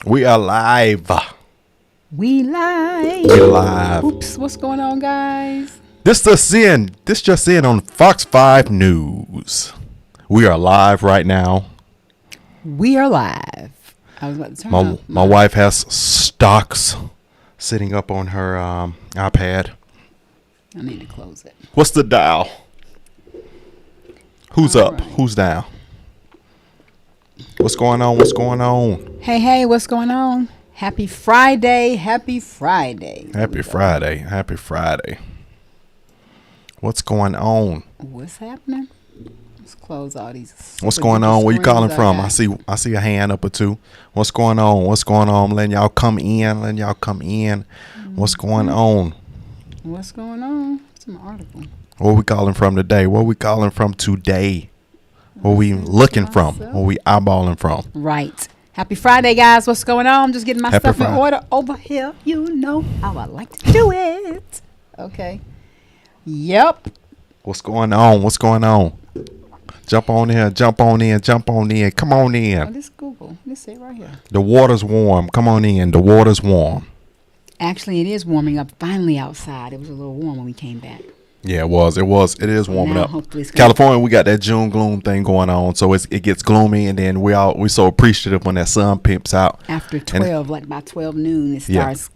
We are live. We live. We live. Oops, what's going on, guys? This just in on Fox 5 News. We are live right now. We are live. I was about to turn off My wife has stocks sitting up on her iPad. I need to close it. What's the dial? Who's All up? right. Who's down? What's going on? What's going on? Hey, what's going on? Happy Friday. Happy Friday. Happy Friday. Happy Friday. What's going on? What's happening? Let's close all these. What's going on? Where you calling screens from? got. I see a hand up or two. What's going on? What's going on? I'm letting y'all come in. What's going on? What's going on? It's an article. Where we calling from today? Where we calling from today? Where we looking from? Where we eyeballing from? Right. Happy Friday, guys. What's going on? I'm just getting my Happy stuff in Friday. order over here. You know how I like to do it. Okay. Yep. What's going on? What's going on? Jump on in. Come on Oh, in. this Google. Let's see it right here. The water's warm. Come on in. The water's warm. Actually, it is warming up finally outside. It was a little warm when we came back. Yeah, it is warming Now, up. hopefully it's gonna- California, we got that June gloom thing going on, so it gets gloomy, and then we so appreciative when that sun pimps out. After 12, like by 12 noon, it Yeah. starts,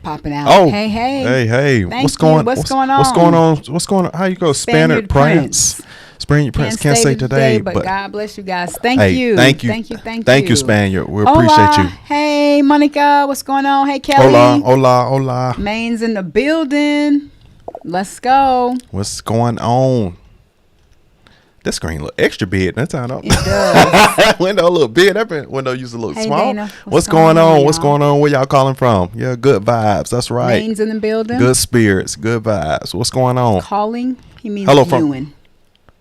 popping out. Oh, hey. hey! Thank What's you. going? What's going What's on? going on? What's going on? How you go? Spaniard Prince. Spaniard Prince. Can't say today, but God bless you guys. Thank hey, you. Thank you. Thank you, Spaniard. We appreciate you. Hey, Monica. What's going on? Hey, Kelly. Hola. Maine's in the building. Let's go. What's going on? That screen look extra big. That's how I know. It does. Window a little big. That window used to look Hey, small. Dana. What's going on? y'all? What's going on? Where y'all calling from? Yeah, good vibes. That's right. Maine's in the building. Good spirits. Good vibes. What's going on? Calling. He means Hello,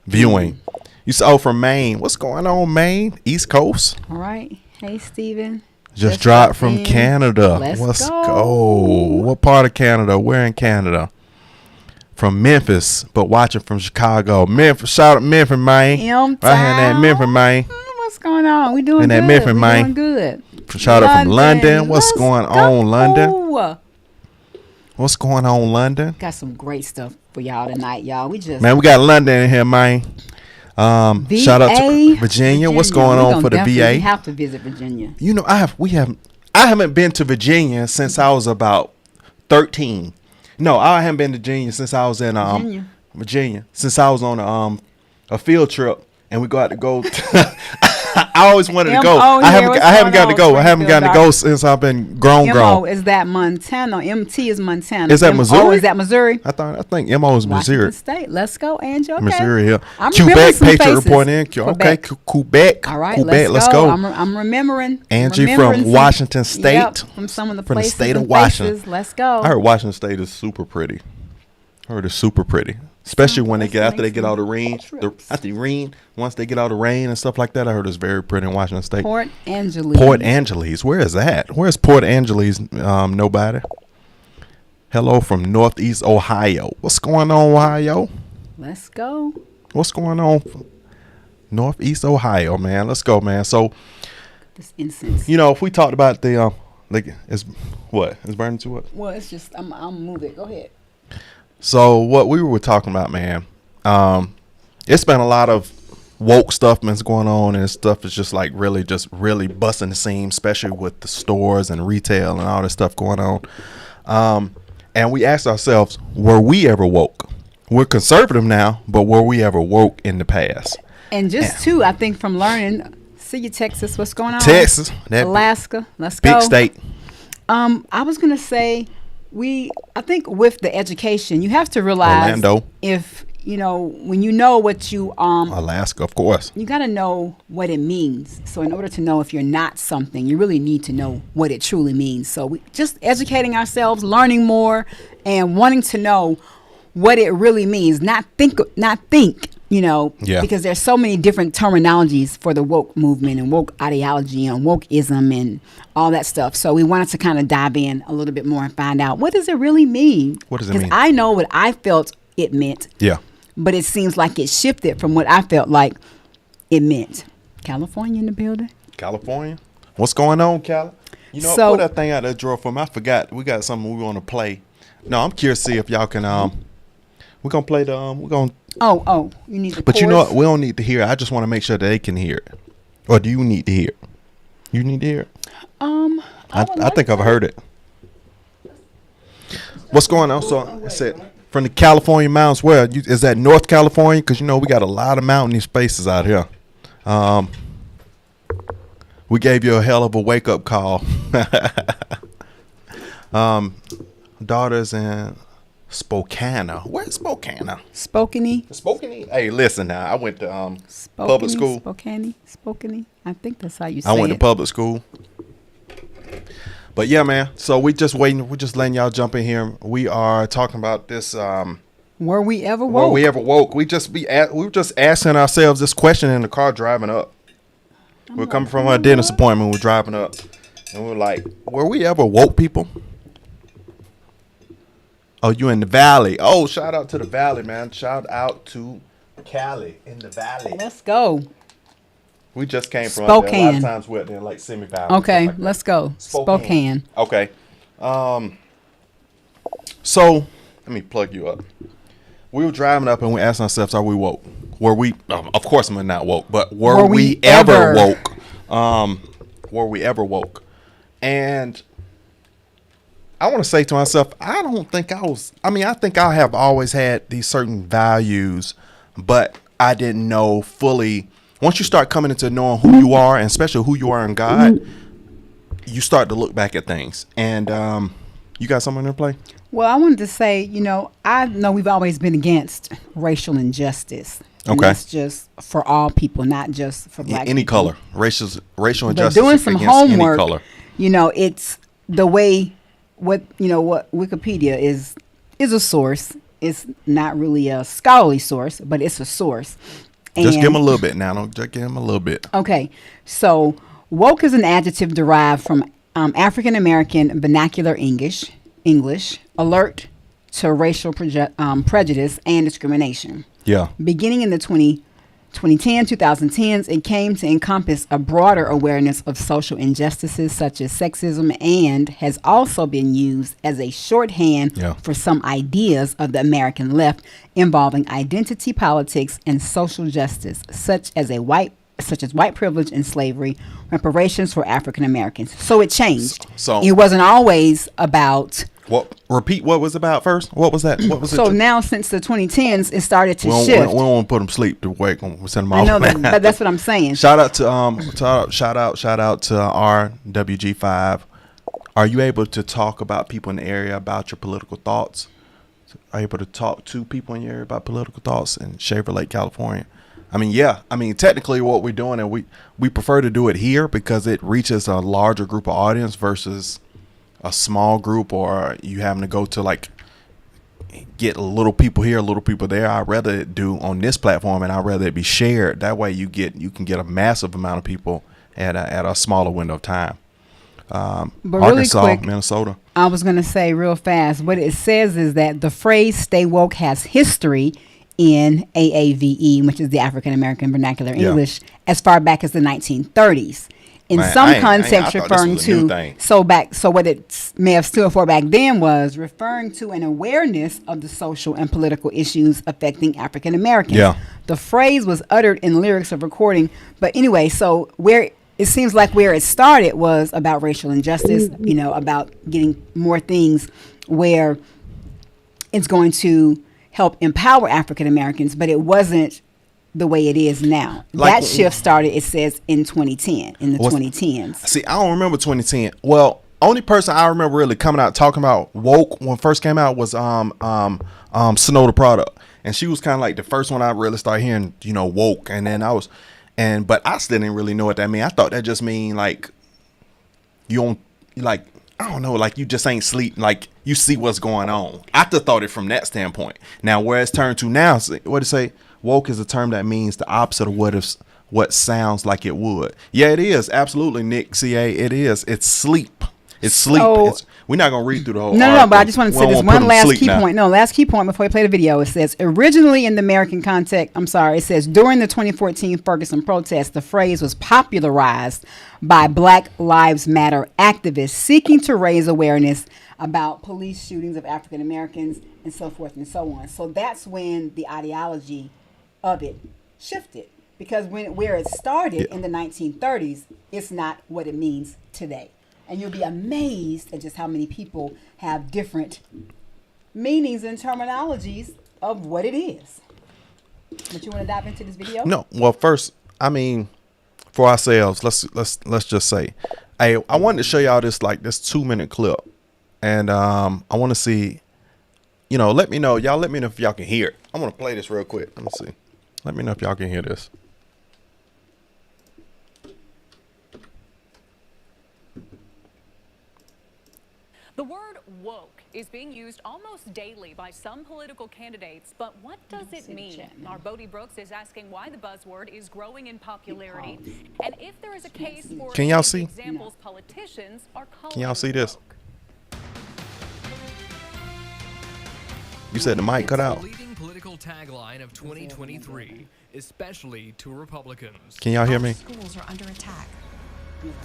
viewing. You saw from Maine. What's going on, Maine? East Coast. All right. Hey, Steven. Just dropped from in. Canada. Let's go. go. What part of Canada? Where in Canada? From Memphis, but watching from Chicago. Memphis. Shout out Memphis, man. Right here in that Memphis, man. What's going on? We doing In good. that Memphis, we man. doing good. Shout out from London. What's Let's going go. on, London? What's going on, London? Got some great stuff for y'all tonight, y'all. We just Man, we got London in here, man. Shout out to Virginia. What's going on for the VA? We have to visit Virginia. You know, I haven't been to Virginia since I was about 13. No, I haven't been to Virginia since I was in Virginia. Since I was on a field trip and we got to go. I always wanted to go. I haven't gotten to go. I haven't gotten to go since I've been grown. MO is that Montana. MT is Montana. Is that Missouri? Oh, is that Missouri? I think MO is Missouri. Washington State. Let's go, Angel. Okay. Missouri here. I'm Quebec, remembering some Patriot faces. report in. Okay, Quebec. All right, Quebec, let's go. I'm remembering. Angie remembering from Washington State. Yep, from some of the from places the state of and Washington. faces. Let's go. I heard Washington State is super pretty. Especially when after they get all the rain. Once they get all the rain and stuff like that, I heard it's very pretty in Washington State. Port Angeles. Port Angeles. Where is that? Where's Port Angeles? Nobody. Hello from Northeast Ohio. What's going on, Ohio? Let's go. What's going on? Northeast Ohio, man. Let's go, man. So, This incense. if we talked about the it's burning to what? Well, it's just I'm move it. Go ahead. So what we were talking about, man, it's been a lot of woke stuff that's going on, and stuff is just really busting the seam, especially with the stores and retail and all this stuff going on. And we asked ourselves, were we ever woke? We're conservative now, but were we ever woke in the past? And just too, I think from learning, see you, Texas. What's going on? Texas, that Alaska. Let's big go. state. I was gonna say I think with the education, you have to realize Orlando. if when you know what you Alaska, of course. you got to know what it means. So in order to know if you're not something, you really need to know what it truly means. So we just educating ourselves, learning more, and wanting to know what it really means. Not think. Yeah. Because there's so many different terminologies for the woke movement and woke ideology and wokeism and all that stuff. So we wanted to kind of dive in a little bit more and find out, what does it really mean? What does it mean? Because I know what I felt it meant. Yeah. But it seems like it shifted from what I felt like it meant. California in the building. California. What's going on, Callie? You know, So- pull that thing out of the drawer for me. I forgot we got something we want to play. No, I'm curious to see if y'all can. We're gonna play the. We're gonna. Oh, you need the. But you know chorus? what? We don't need to hear it. I just want to make sure that they can hear it. Or do you need to hear it? You need to hear it. I think I've heard it. What's going on? So I said from the California mountains. Where is that? North California? Because you know we got a lot of mountainy spaces out here. We gave you a hell of a wake up call. Daughters in Spokane. Where's Spokane? Spokane. Hey, listen now. I went to public school. Spokane. I think that's how you say I it. went to public school. But yeah, man. So we just waiting. We're just letting y'all jump in here. We are talking about this. Were we ever woke? Were we ever woke? We were just asking ourselves this question in the car driving up. We're coming from a dentist appointment. We're driving up, and we're like, "Were we ever woke, people?" Oh, you in the valley? Oh, shout out to the valley, man! Shout out to Cali in the valley. Let's go. We just came from up there. A lot Spokane. of times we're there, like semi-valley. Okay, like that. let's go. Spokane. Okay. So let me plug you up. We were driving up and we asked ourselves, "Are we woke? Were we? Of course, we're not woke, but were we ever woke? Were we ever woke?" And I want to say to myself, I don't think I was. I mean, I think I have always had these certain values, but I didn't know fully. Once you start coming into knowing who you are, and especially who you are in God, you start to look back at things. And you got something to play? Well, I wanted to say, I know we've always been against racial injustice. And Okay. that's just for all people, not just for black Any people. color, racial But injustice. doing some against any homework, color. It's the way what Wikipedia is a source. It's not really a scholarly source, but it's a source. Just And- give him a little bit now. Don't just give him a little bit. Okay, so woke is an adjective derived from African American vernacular English, alert to racial prejudice and discrimination. Yeah. Beginning in the 2010s, it came to encompass a broader awareness of social injustices such as sexism and has also been used as a shorthand Yeah. for some ideas of the American left involving identity politics and social justice, such as white privilege and slavery, reparations for African Americans. So it changed. So- it wasn't always about. Repeat what was about first. What was that? What was So it? now, since the 2010s, it started to We don't shift. want to put them sleep to wake them. Send them I off. know that, but that's what I'm saying. Shout out to shout out to RWG5. Are you able to talk about people in the area about your political thoughts? Are you able to talk to people in your area about political thoughts in Shaver Lake, California? I mean, yeah. I mean, technically, what we're doing, and we prefer to do it here because it reaches a larger group of audience versus a small group, or you having to go to like get little people here, little people there. I'd rather it do on this platform, and I'd rather it be shared. That way you can get a massive amount of people at a smaller window of time. But Arkansas, really quick, Minnesota. I was going to say real fast, what it says is that the phrase stay woke has history in AAVE, which is the African American Vernacular Yeah. English, as far back as the 1930s. In Man, some I context, thought this referring was a new to thing. so what it may have stood for back then was referring to an awareness of the social and political issues affecting African Americans. Yeah. The phrase was uttered in lyrics of recording, but anyway, so where it seems like where it started was about racial injustice, about getting more things where it's going to help empower African Americans, but it wasn't the way it is now. Like- that shift started, it says, in 2010, in the 2010s. See, I don't remember 2010. Well, only person I remember really coming out talking about woke when it first came out was Snow the Product, and she was kind of like the first one I really started hearing, woke, and then but I still didn't really know what that mean. I thought that just mean like you don't like. I don't know, like you just ain't sleep, like you see what's going on. I just thought it from that standpoint. Now, where it's turned to now, what it say? Woke is a term that means the opposite of what sounds like it would. Yeah, it is. Absolutely, Nick, CA, it is. It's sleep. It's sleep. We're not gonna read through the whole. No, but I just want to say this one last key point. point. No, last key point before we play the video. It says originally in the American context. I'm sorry. It says during the 2014 Ferguson protests, the phrase was popularized by Black Lives Matter activists seeking to raise awareness about police shootings of African Americans and so forth and so on. So that's when the ideology of it shifted, because where it started in the 1930s, it's not what it means today. And you'll be amazed at just how many people have different meanings and terminologies of what it is. But you want to dive into this video? No. Well, first, I mean, for ourselves, let's just say, I wanted to show y'all this 2-minute clip, and I want to see, let me know. Y'all let me know if y'all can hear it. I'm gonna play this real quick. Let me see. Let me know if y'all can hear this. The word woke is being used almost daily by some political candidates, but what does it mean? Our Bodie Brooks is asking why the buzzword is growing in popularity, and if there is a case for Can y'all see? examples politicians are calling. Can y'all see this? You said the mic cut out. The leading political tagline of 2023, especially to Republicans. Can y'all hear me? Schools are under attack.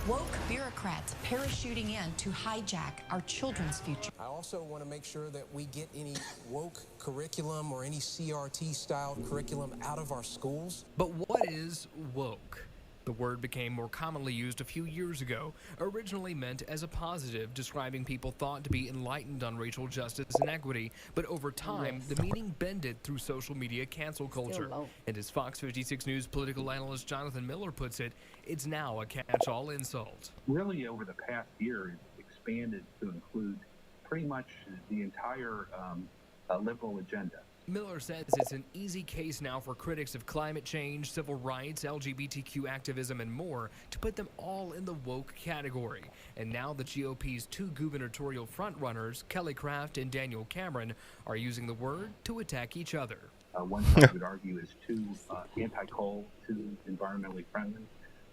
Woke bureaucrats parachuting in to hijack our children's future. I also want to make sure that we get any woke curriculum or any CRT style curriculum out of our schools. But what is woke? The word became more commonly used a few years ago, originally meant as a positive, describing people thought to be enlightened on racial justice and equity, but over time, the meaning bended through social media cancel culture. And as Fox 56 News political analyst Jonathan Miller puts it, it's now a catch-all insult. Really, over the past year, it's expanded to include pretty much the entire liberal agenda. Miller says it's an easy case now for critics of climate change, civil rights, LGBTQ activism, and more to put them all in the woke category. And now the GOP's two gubernatorial frontrunners, Kelly Craft and Daniel Cameron, are using the word to attack each other. One side would argue is too anti-coal, too environmentally friendly,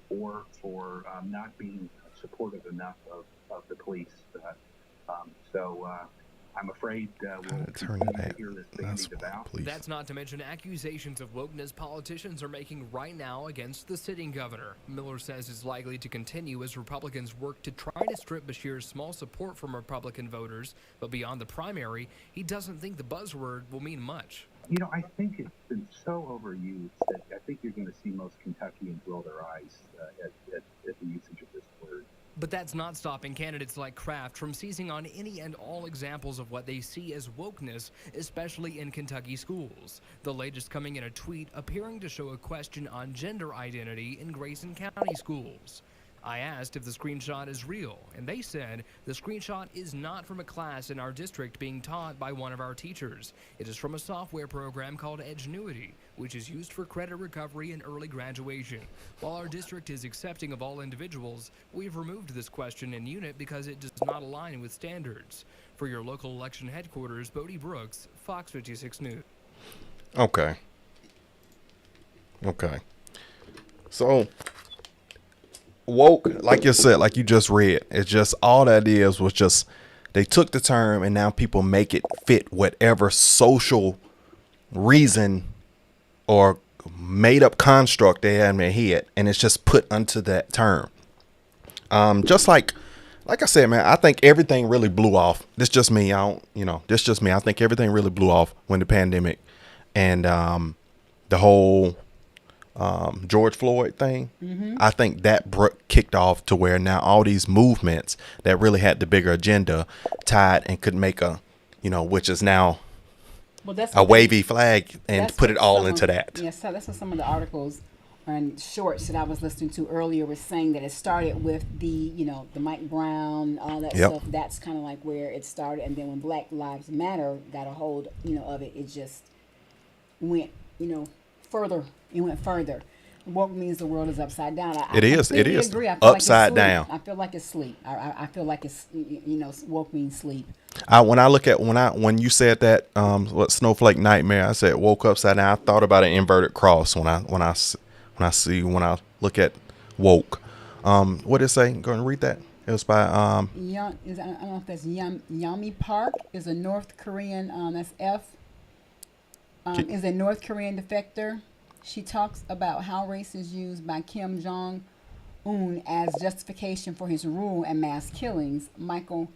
or for not being supportive enough of the police. I'm afraid we'll continue to hear this bandied about. That's not to mention accusations of wokeness politicians are making right now against the sitting governor. Miller says it's likely to continue as Republicans work to try to strip Beshear's small support from Republican voters, but beyond the primary, he doesn't think the buzzword will mean much. I think it's been so overused that I think you're going to see most Kentuckians roll their eyes at the usage of this word. But that's not stopping candidates like Kraft from seizing on any and all examples of what they see as wokeness, especially in Kentucky schools. The latest coming in a tweet appearing to show a question on gender identity in Grayson County schools. I asked if the screenshot is real, and they said the screenshot is not from a class in our district being taught by one of our teachers. It is from a software program called Edgenuity, which is used for credit recovery and early graduation. While our district is accepting of all individuals, we've removed this question in unit because it does not align with standards. For your local election headquarters, Bodie Brooks, Fox 56 News. Okay. So, woke, like you said, like you just read, it's just all that is was just they took the term and now people make it fit whatever social reason or made up construct they had in their head, and it's just put onto that term. Just like I said, man, I think everything really blew off. This just me. This just me. I think everything really blew off when the pandemic and the whole George Floyd thing. I think that kicked off to where now all these movements that really had the bigger agenda tied and could make which is now a wavy flag and put it all into that. Yes, so that's what some of the articles and shorts that I was listening to earlier was saying, that it started with the Mike Brown, all that stuff. That's kind of like where it started, and then when Black Lives Matter got a hold of it, it just went further. It went further. Woke means the world is upside down. It is agree. I feel upside down. I feel like it's sleep. I feel like it's woke means sleep. When you said that what snowflake nightmare, I said woke upside down. I thought about an inverted cross when I look at woke. What did it say? Go and read that It was by I don't know if that's Yami Park is a North Korean. That's F. Is a North Korean defector. She talks about how race is used by Kim Jong Un as justification for his rule and mass killings. Michael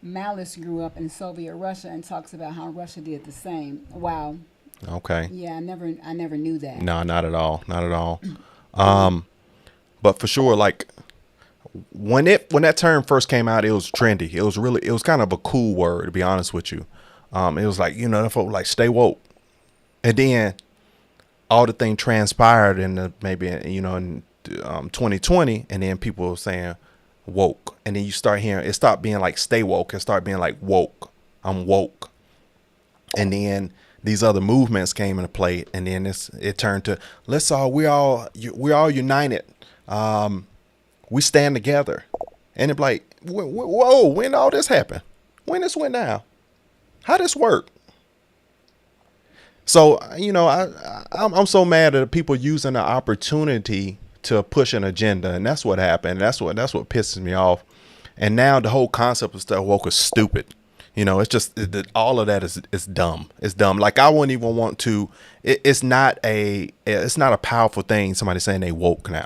Malice grew up in Soviet Russia and talks about how Russia did the same. Wow. Okay. Yeah, I never knew that. No, not at all. Not at all. But for sure, like when that term first came out, it was trendy. It was kind of a cool word, to be honest with you. It was like, the folk like stay woke. And then all the thing transpired in maybe in 2020, and then people were saying woke, and then you start hearing it stopped being like stay woke and start being like woke. I'm woke, and then these other movements came into play, and then it turned to we're all united. We stand together, and it's like whoa, when all this happened? When this went down? How this work? So, I'm so mad at the people using the opportunity to push an agenda. And that's what happened. That's what pisses me off. And now the whole concept of stuff woke is stupid. It's just all of that is dumb. It's dumb. Like I wouldn't even want to. It's not a powerful thing. Somebody saying they woke now.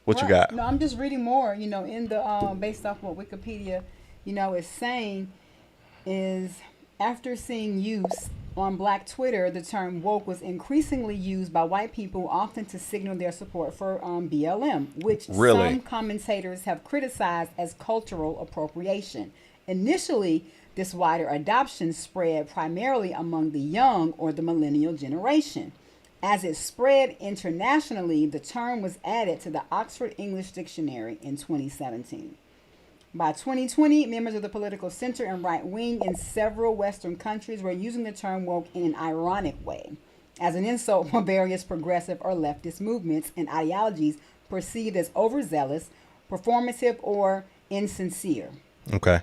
What you got? No, I'm just reading more. In the based off what Wikipedia, is saying is after seeing use on Black Twitter, the term woke was increasingly used by white people, often to signal their support for BLM, which some commentators have criticized as cultural appropriation. Initially, this wider adoption spread primarily among the young or the millennial generation. As it spread internationally, the term was added to the Oxford English Dictionary in 2017. By 2020, members of the political center and right wing in several Western countries were using the term woke in an ironic way, as an insult for various progressive or leftist movements and ideologies perceived as overzealous, performative, or insincere. Okay.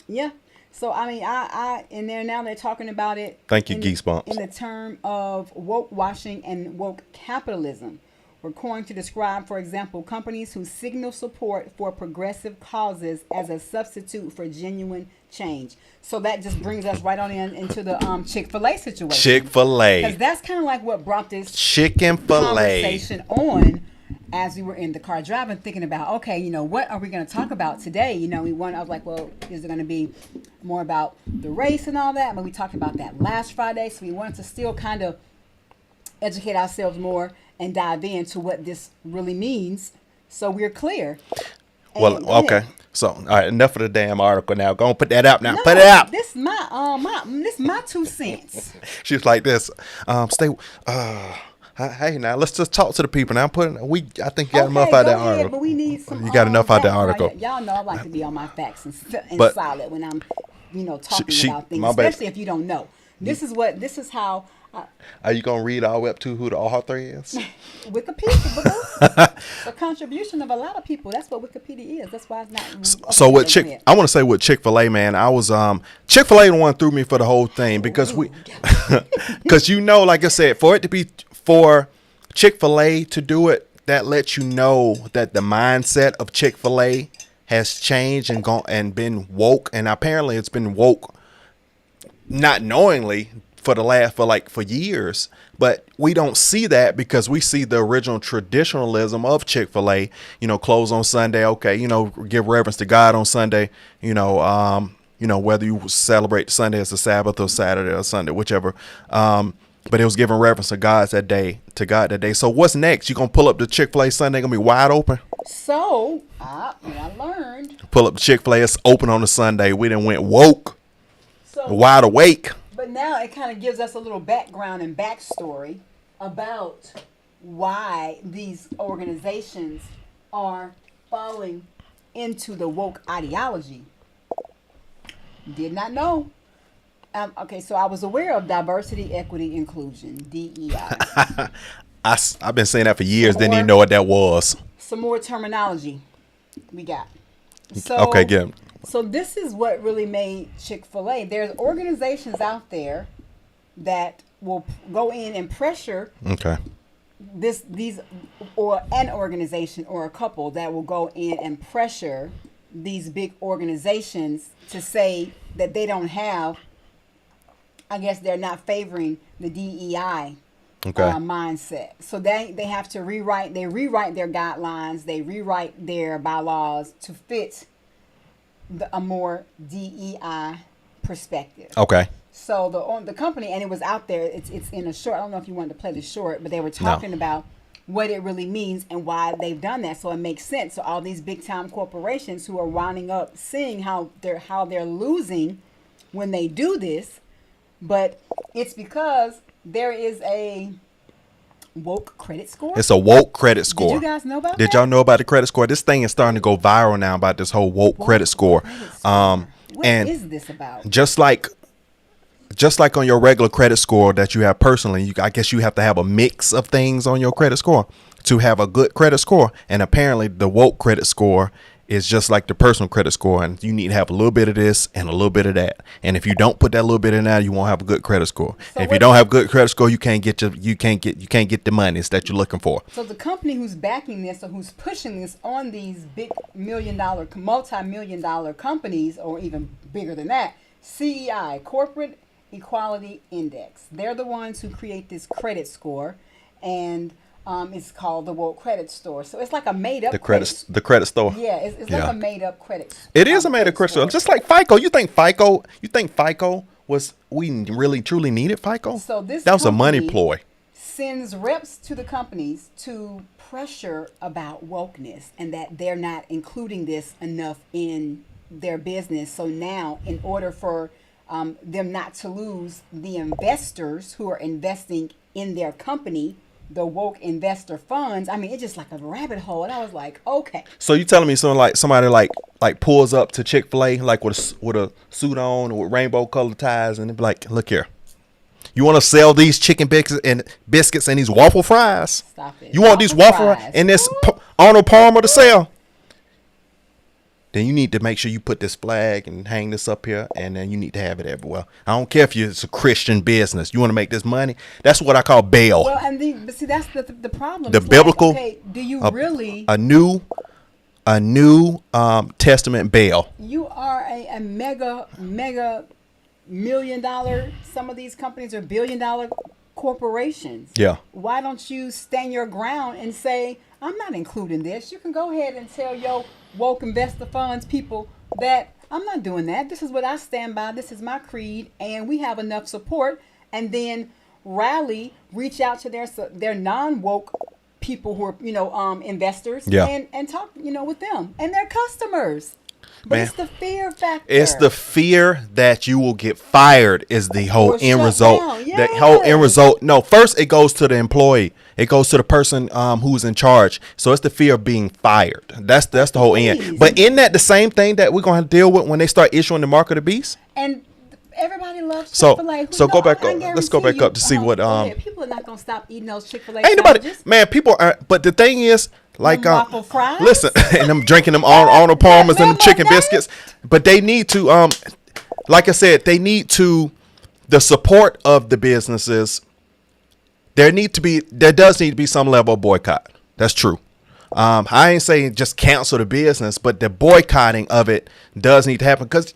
Yeah. So, I in there now they're talking about it. Thank you, Geese Bumps. In the term of woke washing and woke capitalism. We're going to describe, for example, companies who signal support for progressive causes as a substitute for genuine change. So that just brings us right on into the Chick-fil-A situation. Chick-fil-A. Because that's kind of like what brought this Chicken-fil-A conversation on as we were in the car driving, thinking about, okay, what are we going to talk about today? I was like, well, is it going to be more about the race and all that? But we talked about that last Friday, so we wanted to still kind of educate ourselves more and dive into what this really means, so we're clear. Well, okay. So, all right, enough of the damn article now. Go and put that out now. No, put it out. This my 2 cents. She was like this. Hey, now let's just talk to the people now. I think you got enough out of that article. But we need some. You got enough out of that article. Y'all know I like to be on my facts and solid when I'm, talking about things, especially if you don't know. This is how. Are you gonna read all the way up to who the author is? Wikipedia, the contribution of a lot of people. That's what Wikipedia is. That's why it's not. So what I want to say with Chick-fil-A, man, I was Chick-fil-A the one threw me for the whole thing because because like I said, for Chick-fil-A to do it, that lets you know that the mindset of Chick-fil-A has changed and been woke, and apparently it's been woke not knowingly for years, but we don't see that because we see the original traditionalism of Chick-fil-A, close on Sunday. Okay. Give reverence to God on Sunday, whether you celebrate Sunday as a Sabbath or Saturday or Sunday, whichever. But it was giving reverence to God that day. So what's next? You going to pull up the Chick-fil-A Sunday, going to be wide open? So, I learned. Pull up the Chick-fil-A, it's open on a Sunday. We done went woke, wide awake. But now it kind of gives us a little background and backstory about why these organizations are falling into the woke ideology. Did not know. Okay, so I was aware of diversity, equity, inclusion, DEI. I've been saying that for years. Didn't even know what that was. Some more terminology we got. So, okay, get 'em. So this is what really made Chick-fil-A. There's organizations out there that will go in and pressure these or an organization or a couple that will go in and pressure these big organizations to say that they don't have, I guess they're not favoring the DEI mindset. So they have to rewrite their guidelines, they rewrite their bylaws to fit a more DEI perspective. Okay. So the company, and it was out there, it's in a short, I don't know if you wanted to play the short, but they were talking about what it really means and why they've done that. So it makes sense. So all these big time corporations who are winding up seeing how they're losing when they do this, but it's because there is a woke credit score. It's a woke credit score. Did you guys know about that? Did y'all know about the credit score? This thing is starting to go viral now about this whole woke credit score. What and is this about? Just like on your regular credit score that you have personally, I guess you have to have a mix of things on your credit score to have a good credit score. And apparently the woke credit score is just like the personal credit score, and you need to have a little bit of this and a little bit of that. And if you don't put that little bit in there, you won't have a good credit score. So if you don't have good credit score, you can't get the monies that you're looking for. So the company who's backing this or who's pushing this on these big multi-million-dollar companies, or even bigger than that, CEI, Corporate Equality Index. They're the ones who create this credit score, and it's called the Woke Credit Store. So it's like a made-up the credit store. Yeah, it's like a made-up credit. It is a made-up credit store, just like FICO. You think FICO was, we really truly needed FICO? So that was a money ploy. Sends reps to the companies to pressure about wokeness and that they're not including this enough in their business. So now, in order for them not to lose the investors who are investing in their company, the woke investor funds, I mean, it's just like a rabbit hole. And I was like, okay. So you telling me somebody like pulls up to Chick-fil-A like with a suit on or with rainbow colored ties, and they be like, look here, you want to sell these chicken biscuits and these waffle fries? Stop it. You want these waffle fries and this Arnold Palmer to sell? Then you need to make sure you put this flag and hang this up here, and then you need to have it everywhere. I don't care if it's a Christian business. You want to make this money? That's what I call bail. Well, but see, that's the problem. The it's biblical, like, okay, do you really a new Testament bail? You are a mega $1 million. Some of these companies are $1 billion corporations. Yeah. Why don't you stand your ground and say, I'm not including this? You can go ahead and tell your woke investor funds people that I'm not doing that. This is what I stand by. This is my creed, and we have enough support. And then reach out to their non-woke people who are investors, and talk with them and their customers. But it's the fear factor. It's the fear that you will get fired is the whole end result. Yes. The whole end result. No, first it goes to the employee. It goes to the person who's in charge. So it's the fear of being fired. That's the whole end. But isn't that the same thing that we're going to deal with when they start issuing the mark of the beast? And everybody loves Chick-fil-A. So go back up. Let's go back up to see what people are not going to stop eating those Chick-fil-A ain't nobody, man, people are, but the thing is, like waffle fries? Listen, and I'm drinking them on the Palmers and the chicken biscuits, but they need to like I said, the support of the businesses. There does need to be some level of boycott. That's true. I ain't saying just cancel the business, but the boycotting of it does need to happen, because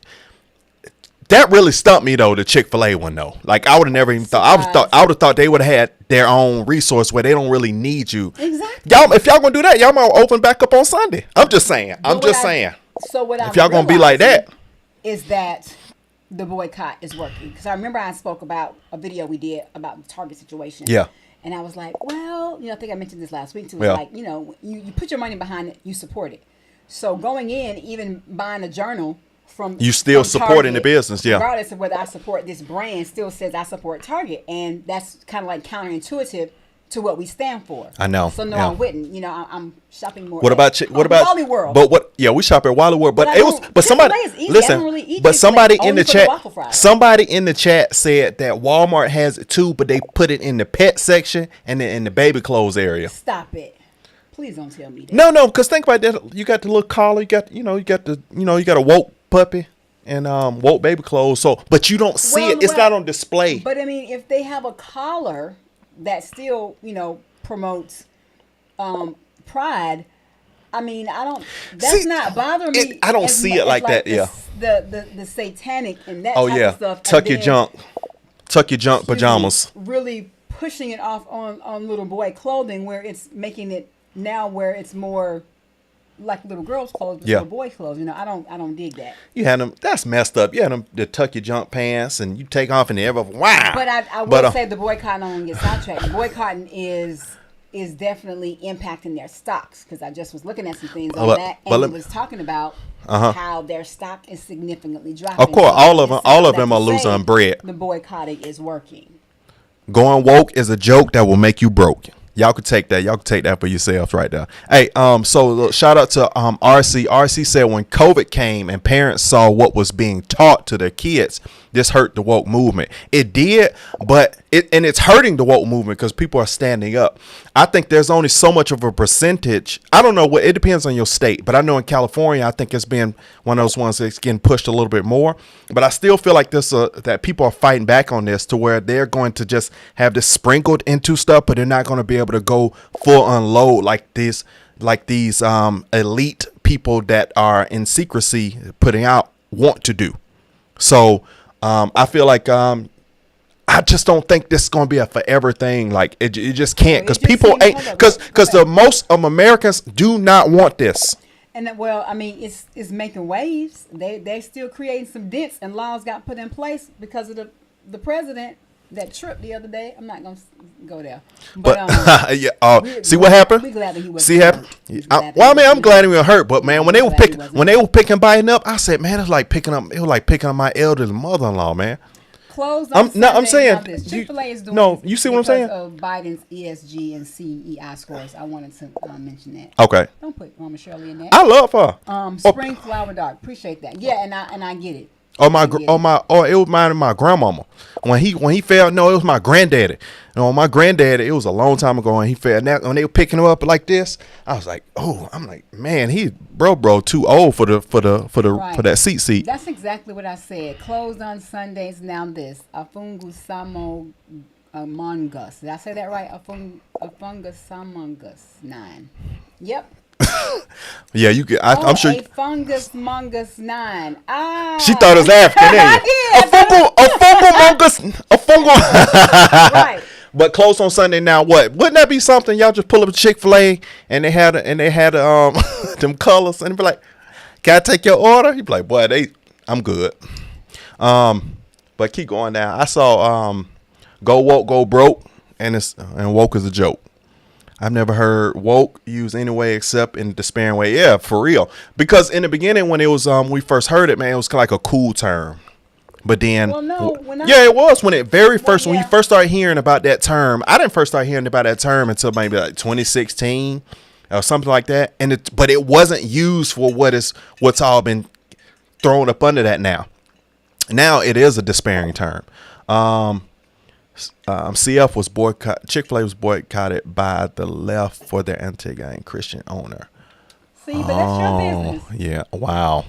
that really stumped me though, the Chick-fil-A one though. Like I would have never even thought. I would have thought they would have had their own resource where they don't really need you. Exactly. Y'all, if y'all gonna do that, y'all might open back up on Sunday. I'm just saying. So what if y'all gonna be like that, is that the boycott is working? Because I remember I spoke about a video we did about the Target situation. Yeah. And I was like, well, I think I mentioned this last week too. Like, you put your money behind it, you support it. So going in, even buying a journal. You still supporting the business, regardless of whether I support this brand, still says I support Target, and that's kind of like counterintuitive to what we stand for. I know. So I wouldn't. I'm shopping more. What about Wally World? But what? Yeah, we shop at Wally World. But it was. But somebody listen. Really but somebody in the chat. Somebody in the chat said that Walmart has it too, but they put it in the pet section and then in the baby clothes area. Stop it. Please don't tell me that. No, because think about that. You got the little collar. You got a woke puppy and woke baby clothes. So, but you don't see it. It's not on display. But I mean, if they have a collar that still, promotes pride. I mean, that's not bothering me. I don't see it like that. Yeah. The satanic and that Oh type yeah. of stuff. Tuck your junk pajamas. Really pushing it off on little boy clothing, where it's making it now where it's more like little girls' clothes, but little boys' clothes. You know, I don't dig that. You had them. That's messed up. You had them to tuck your junk pants, and you take off and they ever wow. But I will say the boycotting, I don't get sidetracked. Boycotting is definitely impacting their stocks, because I just was looking at some things on that, and it was talking about how their stock is significantly dropping. Of course, all of them are losing bread. The boycotting is working. Going woke is a joke that will make you broke. Y'all could take that. Y'all could take that for yourselves right there. Hey, so shout out to RC. RC said when COVID came and parents saw what was being taught to their kids, this hurt the woke movement. It did, but it's hurting the woke movement because people are standing up. I think there's only so much of a percentage. I don't know what, it depends on your state, but I know in California, I think it's been one of those ones that's getting pushed a little bit more. But I still feel like that people are fighting back on this to where they're going to just have this sprinkled into stuff, but they're not going to be able to go full unload like these elite people that are in secrecy putting out want to do. So I feel like I just don't think this is going to be a forever thing. Like it just can't, because people ain't, because the most of Americans do not want this. And well, I mean, it's making waves. They still creating some dents, and laws got put in place because of the president that tripped the other day. I'm not gonna go there, but see what happened. We're glad that he was. See happened. Well, I mean, I'm glad he was hurt, but man, when they were picking biting up, I said, man, it was like picking up my elderly mother-in-law, man. Closed on Sunday. I'm saying Chick-fil-A is doing no. You see what I'm saying? Because of Biden's ESG and CEI scores. I wanted to mention that. Okay. Don't put Mama Shirley in that. I love her. Spring flower dog. Appreciate that. Yeah, and I get it. It was mine and my grandmama. When he fell, no, it was my granddaddy. My granddaddy, it was a long time ago, and he fell. Now when they were picking him up like this, I was like, oh, I'm like, man, he bro too old for that seat. That's exactly what I said. Closed on Sundays. Now this Afungusamo Mongus. Did I say that right? Afungusamongus 9. Yep. Yeah, you get. I'm sure. A fungus mongus 9. She thought it was African. A fungal. Right. But closed on Sunday. Now what? Wouldn't that be something? Y'all just pull up a Chick-fil-A and they had them colors and be like, "Can I take your order?" You be like, "Boy, I'm good." But keep going down. I saw go woke, go broke, and woke is a joke. I've never heard woke used any way except in a despairing way. Yeah, for real. Because in the beginning, when it was we first heard it, man, it was kind of like a cool term. But then, it was when you first started hearing about that term. I didn't first start hearing about that term until maybe like 2016 or something like that. But it wasn't used for what's all been thrown up under that now. Now it is a despairing term. CF was Chick-fil-A was boycotted by the left for their anti-gang Christian owner. See, but that's your business. Yeah. Wow.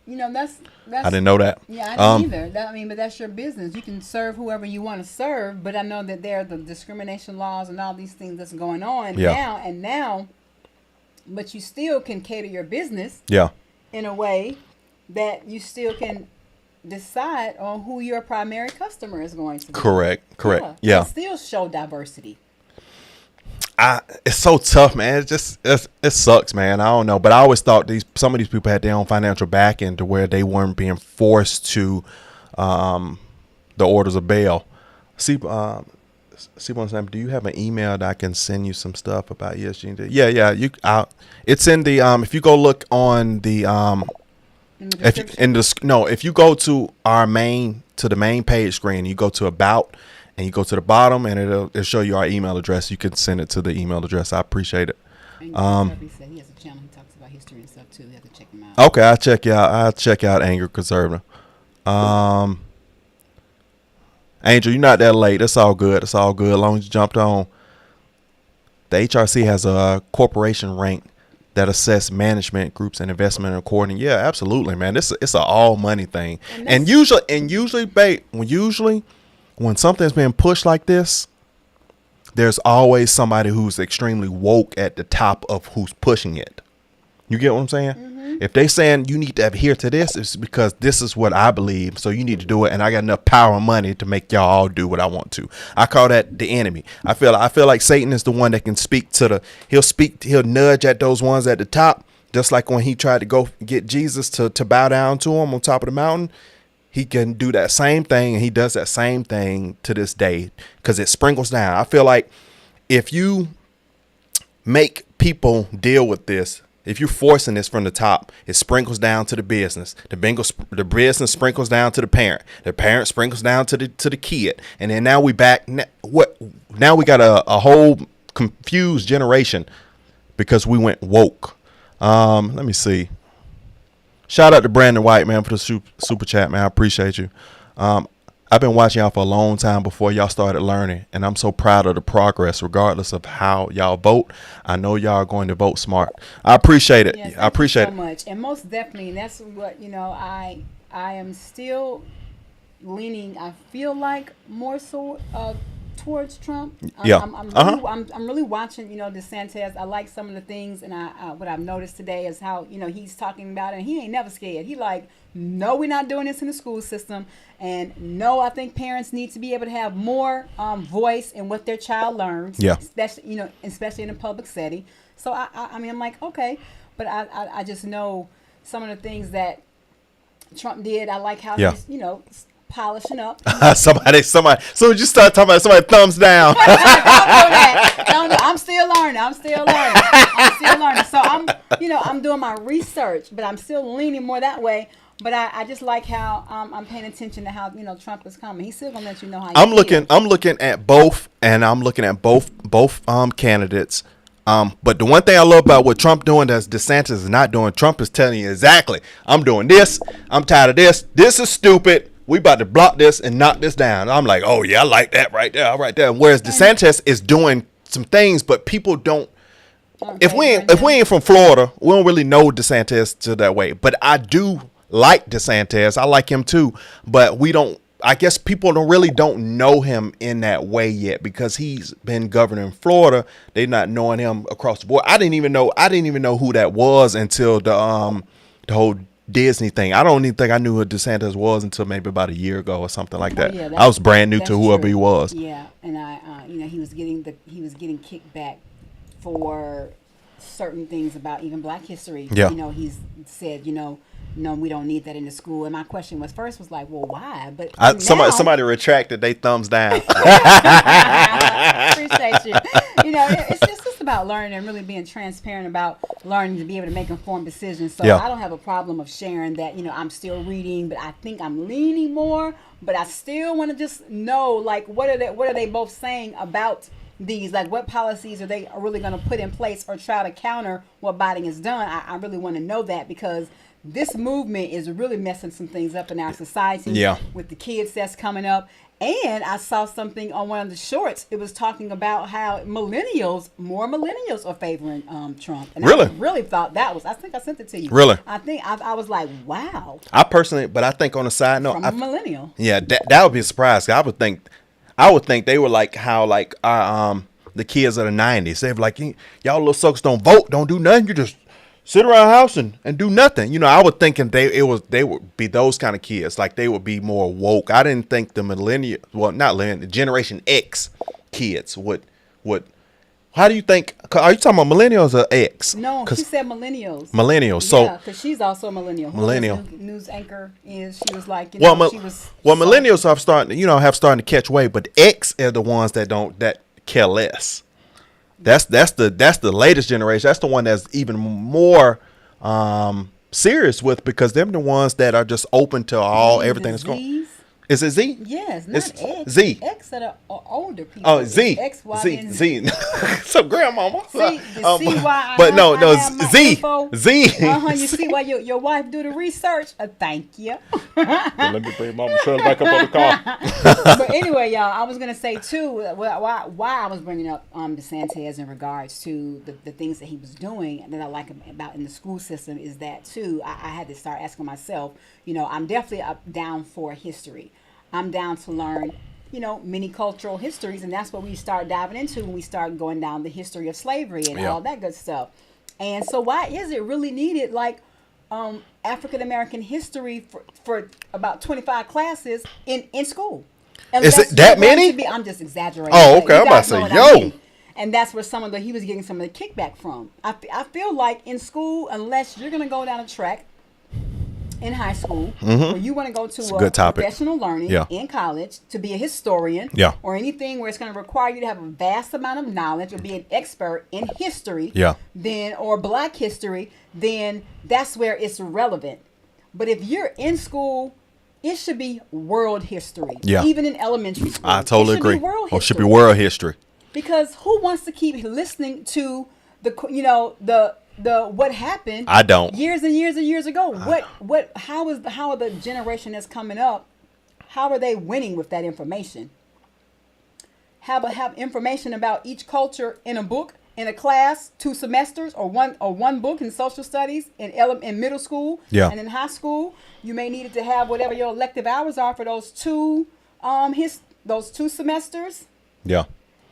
You know, that's I didn't know that. Yeah, I didn't either. But that's your business. You can serve whoever you want to serve, but I know that there are the discrimination laws and all these things that's going on now. But you still can cater your business. Yeah. In a way that you still can decide on who your primary customer is going to be. Correct. Yeah. And still show diversity. It's so tough, man. It sucks, man. I don't know, but I always thought some of these people had their own financial backing to where they weren't being forced to the orders of bail. See what I'm saying? Do you have an email that I can send you some stuff about ESG? Yeah. It's in the if you go look on the if you go to the main page screen, you go to about and you go to the bottom and it'll show you our email address. You can send it to the email address. I appreciate it. And said he has a channel. He talks about history and stuff too. You have to check him out. Okay, I'll check out Angry Conservative. Angel, you're not that late. That's all good. As long as you jumped on. The HRC has a corporation rank that assess management groups and investment according. Yeah, absolutely, man. It's an all money thing. And usually, when something's been pushed like this, there's always somebody who's extremely woke at the top of who's pushing it. You get what I'm saying? Mm-hmm. If they saying you need to adhere to this, it's because this is what I believe, so you need to do it, and I got enough power and money to make y'all all do what I want to. I call that the enemy. I feel like Satan is the one that can speak to he'll nudge at those ones at the top, just like when he tried to go get Jesus to bow down to him on top of the mountain. He can do that same thing, and he does that same thing to this day because it sprinkles down. I feel like if you make people deal with this, if you're forcing this from the top, it sprinkles down to the business. The business sprinkles down to the parent. The parent sprinkles down to the kid. And then now we back. Now we got a whole confused generation because we went woke. Let me see. Shout out to Brandon White, man, for the super chat, man. I appreciate you. I've been watching y'all for a long time before y'all started learning, and I'm so proud of the progress, regardless of how y'all vote. I know y'all are going to vote smart. I appreciate it. Yes, I appreciate so much, and most definitely, and that's what I am still leaning. I feel like more so towards Trump. Yeah. I'm really watching, DeSantis. I like some of the things, and what I've noticed today is how, he's talking about it, and he ain't never scared. He like, no, we're not doing this in the school system, and no, I think parents need to be able to have more voice in what their child learns. Yeah. Especially in a public setting. So I mean, I'm like, okay, but I just know some of the things that Trump did. I like how he's, polishing up. somebody. So you start talking about somebody thumbs down. Don't do that. Don't do- I'm still learning. So I'm doing my research, but I'm still leaning more that way. But I just like how I'm paying attention to how Trump is coming. He's still gonna let you know how. I'm looking at both, and I'm looking at both candidates. But the one thing I love about what Trump doing that DeSantis is not doing, Trump is telling you exactly, I'm doing this. I'm tired of this. This is stupid. We about to block this and knock this down. I'm like, oh yeah, I like that right there. Whereas DeSantis is doing some things, but people don't. If we ain't from Florida, we don't really know DeSantis to that way. But I do like DeSantis. I like him too. But we don't. I guess people don't know him in that way yet because he's been governor in Florida. They're not knowing him across the board. I didn't even know who that was until the whole Disney thing. I don't even think I knew who DeSantis was until maybe about a year ago or something like that. Yeah, I was brand new to whoever he was. Yeah, and he was getting kickback for certain things about even Black history. Yeah. He's said, no, we don't need that in the school. And my question was like, well, why? But somebody retracted they thumbs down. Appreciate you. It's just about learning and really being transparent about learning to be able to make informed decisions. So I don't have a problem of sharing that, I'm still reading, but I think I'm leaning more. But I still want to just know, like, what are they both saying about these, like, what policies are they really going to put in place or try to counter what Biden has done? I really want to know that because this movement is really messing some things up in our society with the kids that's coming up. And I saw something on one of the shorts. It was talking about how more millennials are favoring Trump. And really? I really thought I think I sent it to you. Really? I think I was like, wow. I personally, but I think on a side note, from a millennial. Yeah, that would be a surprise. I would think they were like how like our the kids of the 90s. They were like, y'all little suckers don't vote, don't do nothing. You just sit around the house and do nothing. I would think they would be those kind of kids. Like they would be more woke. I didn't think the Generation X kids would. How do you think? Are you talking about millennials or X? No, she said millennials. Millennials. So yeah, because she's also a millennial. Millennial news anchor is. She was like, millennials have starting to catch way, but X are the ones that care less. That's the latest generation. That's the one that's even more serious with because they're the ones that are just open to everything that's going. Is it Z? Yes, not X. Z. X are the older people. Oh, Z. X, Y, Z. So, grandmama. See why? But no, Z. Z. You see why your wife do the research? Thank you. Let me bring Mama Shirley back up on the car. But anyway, y'all, I was gonna say too. Why I was bringing up DeSantis in regards to the things that he was doing that I like about in the school system is that too. I had to start asking myself. I'm definitely down for history. I'm down to learn, many cultural histories, and that's what we start diving into when we start going down the history of slavery and all that good stuff. And so why is it really needed, like African American history for about 25 classes in school? Is it that many? I'm just exaggerating. Oh, okay. I'm about to say, yo. And that's where he was getting some of the kickback from. I feel like in school, unless you're going to go down a track in high school, or you want to go to a professional learning in college to be a historian, or anything where it's going to require you to have a vast amount of knowledge or be an expert in history, then or Black history, then that's where it's relevant. But if you're in school, it should be world history. Even in elementary school, I totally agree. It should be world history. Because who wants to keep listening to the what happened? I don't. Years and years and years ago. How are the generation that's coming up? How are they winning with that information? Have information about each culture in a book, in a class, 2 semesters, or one book in social studies in middle school, and in high school. You may need to have whatever your elective hours are for those two semesters.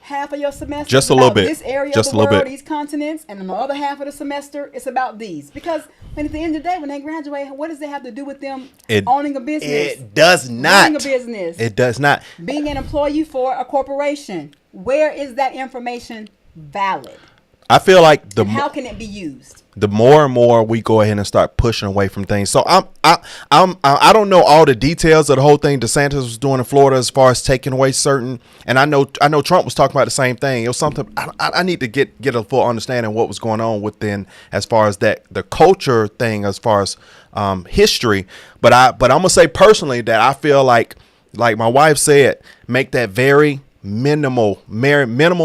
Half of your semester just a little bit, this area just of the world, these continents, and then the other half of the semester it's about these. Because at the end of the day, when they graduate, what does it have to do with them owning a business? It does not. Owning a business. It does not. Being an employee for a corporation. Where is that information valid? I feel like how can it be used? The more and more we go ahead and start pushing away from things. So I don't know all the details of the whole thing DeSantis was doing in Florida as far as taking away certain. And I know Trump was talking about the same thing. It was something I need to get a full understanding of what was going on within as far as the culture thing as far as history. But I'm gonna say personally that I feel like my wife said, make that very minimal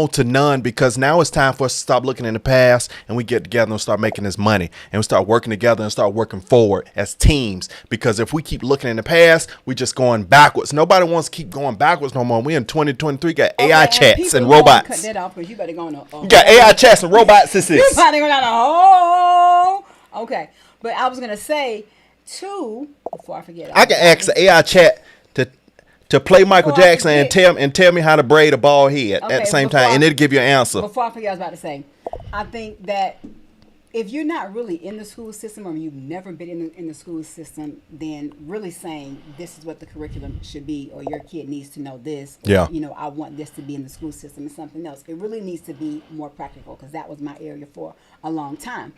to none, because now it's time for us to stop looking in the past and we get together and start making this money and we start working together and start working forward as teams. Because if we keep looking in the past, we just going backwards. Nobody wants to keep going backwards no more. We in 2023 got AI chats and robots. Cut that off because you better go on. You got AI chats and robots. This is. You better go down a hole. Okay, but I was gonna say too before I forget. I can ask the AI chat to play Michael Jackson and tell me how to braid a bald head at the same time, and it'll give you an answer. Before I forget, I was about to say, I think that if you're not really in the school system or you've never been in the school system, then really saying this is what the curriculum should be, or your kid needs to know this, or, I want this to be in the school system is something else. It really needs to be more practical, because that was my area for a long time.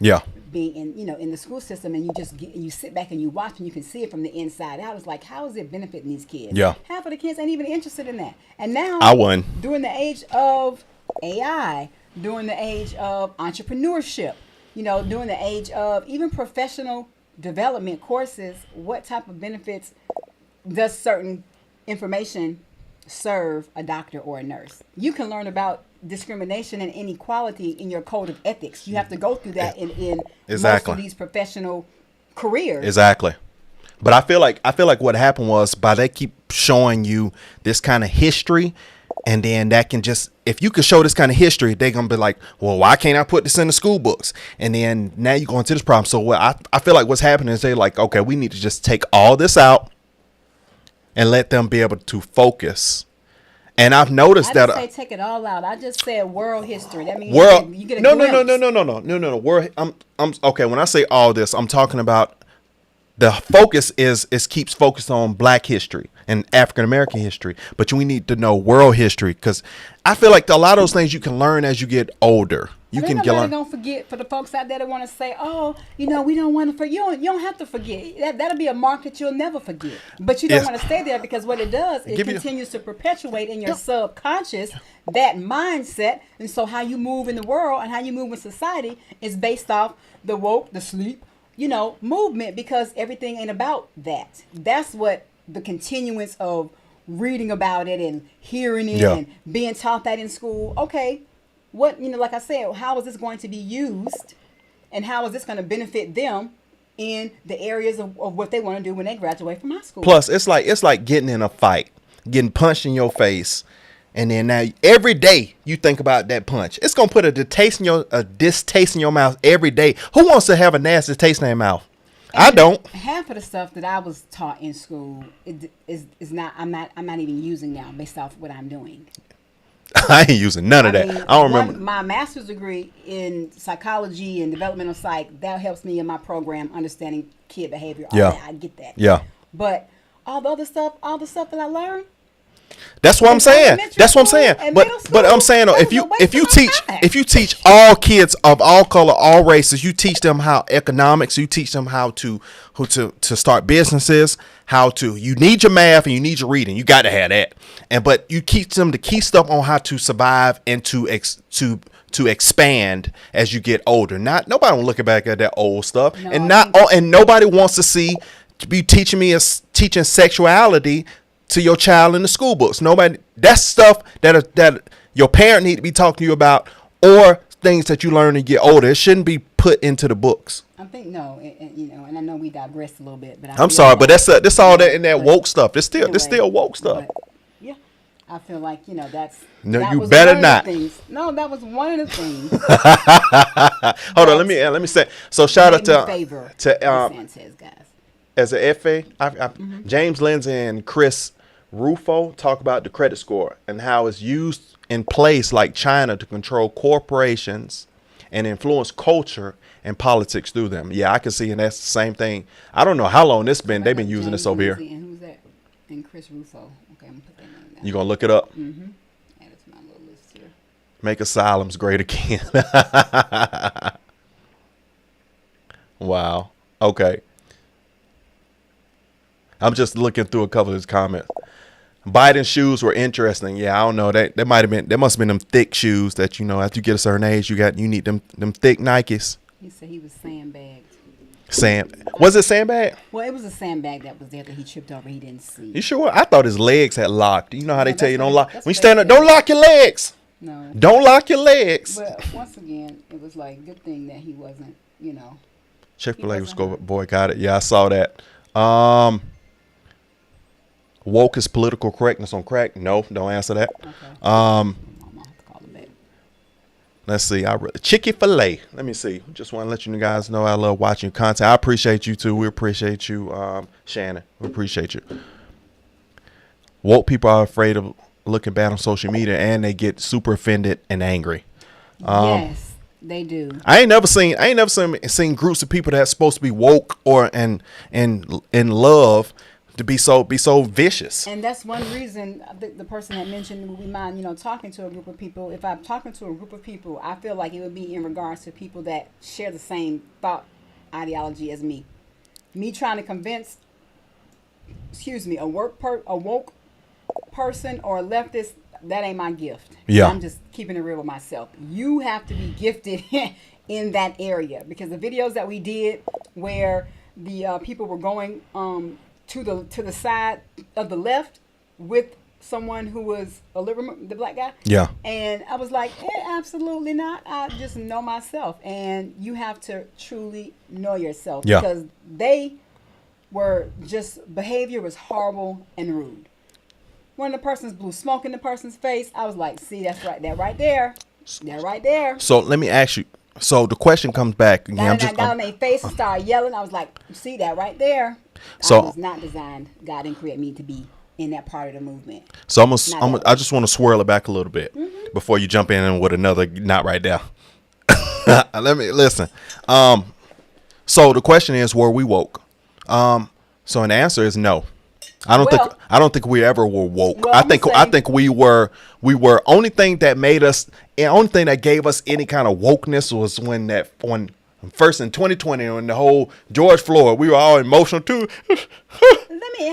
Being in the school system, and you sit back and you watch and you can see it from the inside out. It's like, how is it benefiting these kids? Half of the kids ain't even interested in that. And now I won during the age of AI, during the age of entrepreneurship, during the age of even professional development courses, what type of benefits does certain information serve a doctor or a nurse? You can learn about discrimination and inequality in your code of ethics. You have to go through that in most of these professional careers. Exactly. But I feel like what happened was, by they keep showing you this kind of history, and then that can just, if you can show this kind of history, they're going to be like, well, why can't I put this in the school books? And then now you go into this problem. So what I feel like what's happening is they're like, okay, we need to just take all this out and let them be able to focus. And I've noticed that. I didn't say take it all out. I just said world history. That means you get a no. World. I'm okay. When I say all this, I'm talking about the focus is keeps focused on Black history and African American history, but we need to know world history, because I feel like a lot of those things you can learn as you get older. You can get on. Don't forget, for the folks out there that want to say, "Oh, we don't want to forget." You don't have to forget. That'll be a mark that you'll never forget. But you don't want to stay there, because what it does, it continues to perpetuate in your subconscious that mindset, and so how you move in the world and how you move in society is based off the woke, the sleep, movement, because everything ain't about that. That's what the continuance of reading about it and hearing it and being taught that in school. Okay, what, like I said, how is this going to be used, and how is this going to benefit them in the areas of what they want to do when they graduate from high school? Plus, it's like getting in a fight, getting punched in your face, and then now every day you think about that punch. It's gonna put a distaste in your mouth every day. Who wants to have a nasty taste in their mouth? I don't. Half of the stuff that I was taught in school is not. I'm not even using now based off what I'm doing. I ain't using none of that. mean, I don't remember. My master's degree in psychology and developmental psych, that helps me in my program understanding kid behavior. All Yeah. that, I get that. Yeah. But all the other stuff that I learned. That's what I'm saying. That's what I'm saying. But I'm saying though, if you teach all kids of all color, all races, you teach them how economics, you teach them how to start businesses, you need your math and you need your reading. You got to have that. But you teach them the key stuff on how to survive and to expand as you get older. Nobody will look back at that old stuff, and nobody wants to be teaching sexuality to your child in the school books. Nobody. That's stuff that your parent need to be talking to you about, or things that you learn to get older. It shouldn't be put into the books. I think no, and I know we digressed a little bit, but I'm sorry, but that's all that in that woke stuff. It's still woke stuff. Yeah, I feel like that's. No, that you was better one of not. the things. No, that was one of the things. Hold on, let me say. So shout out to Sanchez guys. As a FA, James Lindsay and Chris Rufo talk about the credit score and how it's used in place like China to control corporations and influence culture and politics through them. Yeah, I can see, and that's the same thing. I don't know how long this been. They've been using this over here. And who's that? And Chris Rufo. Okay, I'm gonna put that name down. You gonna look it up? Mm-hmm. Add it to my little list here. Make asylums great again. Wow. Okay. I'm just looking through a couple of his comments. Biden's shoes were interesting. Yeah, I don't know. That might have been. There must have been them thick shoes that after you get a certain age, you need them thick Nikes. He said he was sandbagged. Was it sandbag? Well, it was a sandbag that was there that he tripped over. He didn't see. You sure? I thought his legs had locked. You know how they tell you don't lock when you stand up. Don't lock your legs. No. Don't lock your legs. But once again, it was like good thing that he wasn't. Chick-fil-A was going to boycott it. Yeah, I saw that. Woke is political correctness on crack. No, don't answer that. Okay. Let's see. Chick-fil-A. Let me see. Just want to let you guys know I love watching your content. I appreciate you too. We appreciate you, Shannon. We appreciate you. Woke people are afraid of looking bad on social media, and they get super offended and angry. Yes, they do. I ain't never seen groups of people that's supposed to be woke or in love to be so vicious. And that's one reason the person that mentioned we mind, talking to a group of people. If I'm talking to a group of people, I feel like it would be in regards to people that share the same thought ideology as me. Me trying to convince, a woke person or a leftist, that ain't my gift. Yeah. I'm just keeping it real with myself. You have to be gifted in that area, because the videos that we did where the people were going to the side of the left with someone who was the black guy. Yeah. And I was like, absolutely not. I just know myself. And you have to truly know yourself. Yeah. Because behavior was horrible and rude. When the person's blew smoke in the person's face, I was like, see, that's right. That right there. That right there. So let me ask you. So the question comes back again. I got on their face and started yelling. I was like, see that right there. So I was not designed. God didn't create me to be in that part of the movement. So I just want to swirl it back a little bit before you jump in with another not right there. Let me listen. So the question is, were we woke? So an answer is no. I don't think we ever were woke. Well, I think we were only thing that gave us any kind of wokeness was when first in 2020 when the whole George Floyd, we were all emotional too. Let me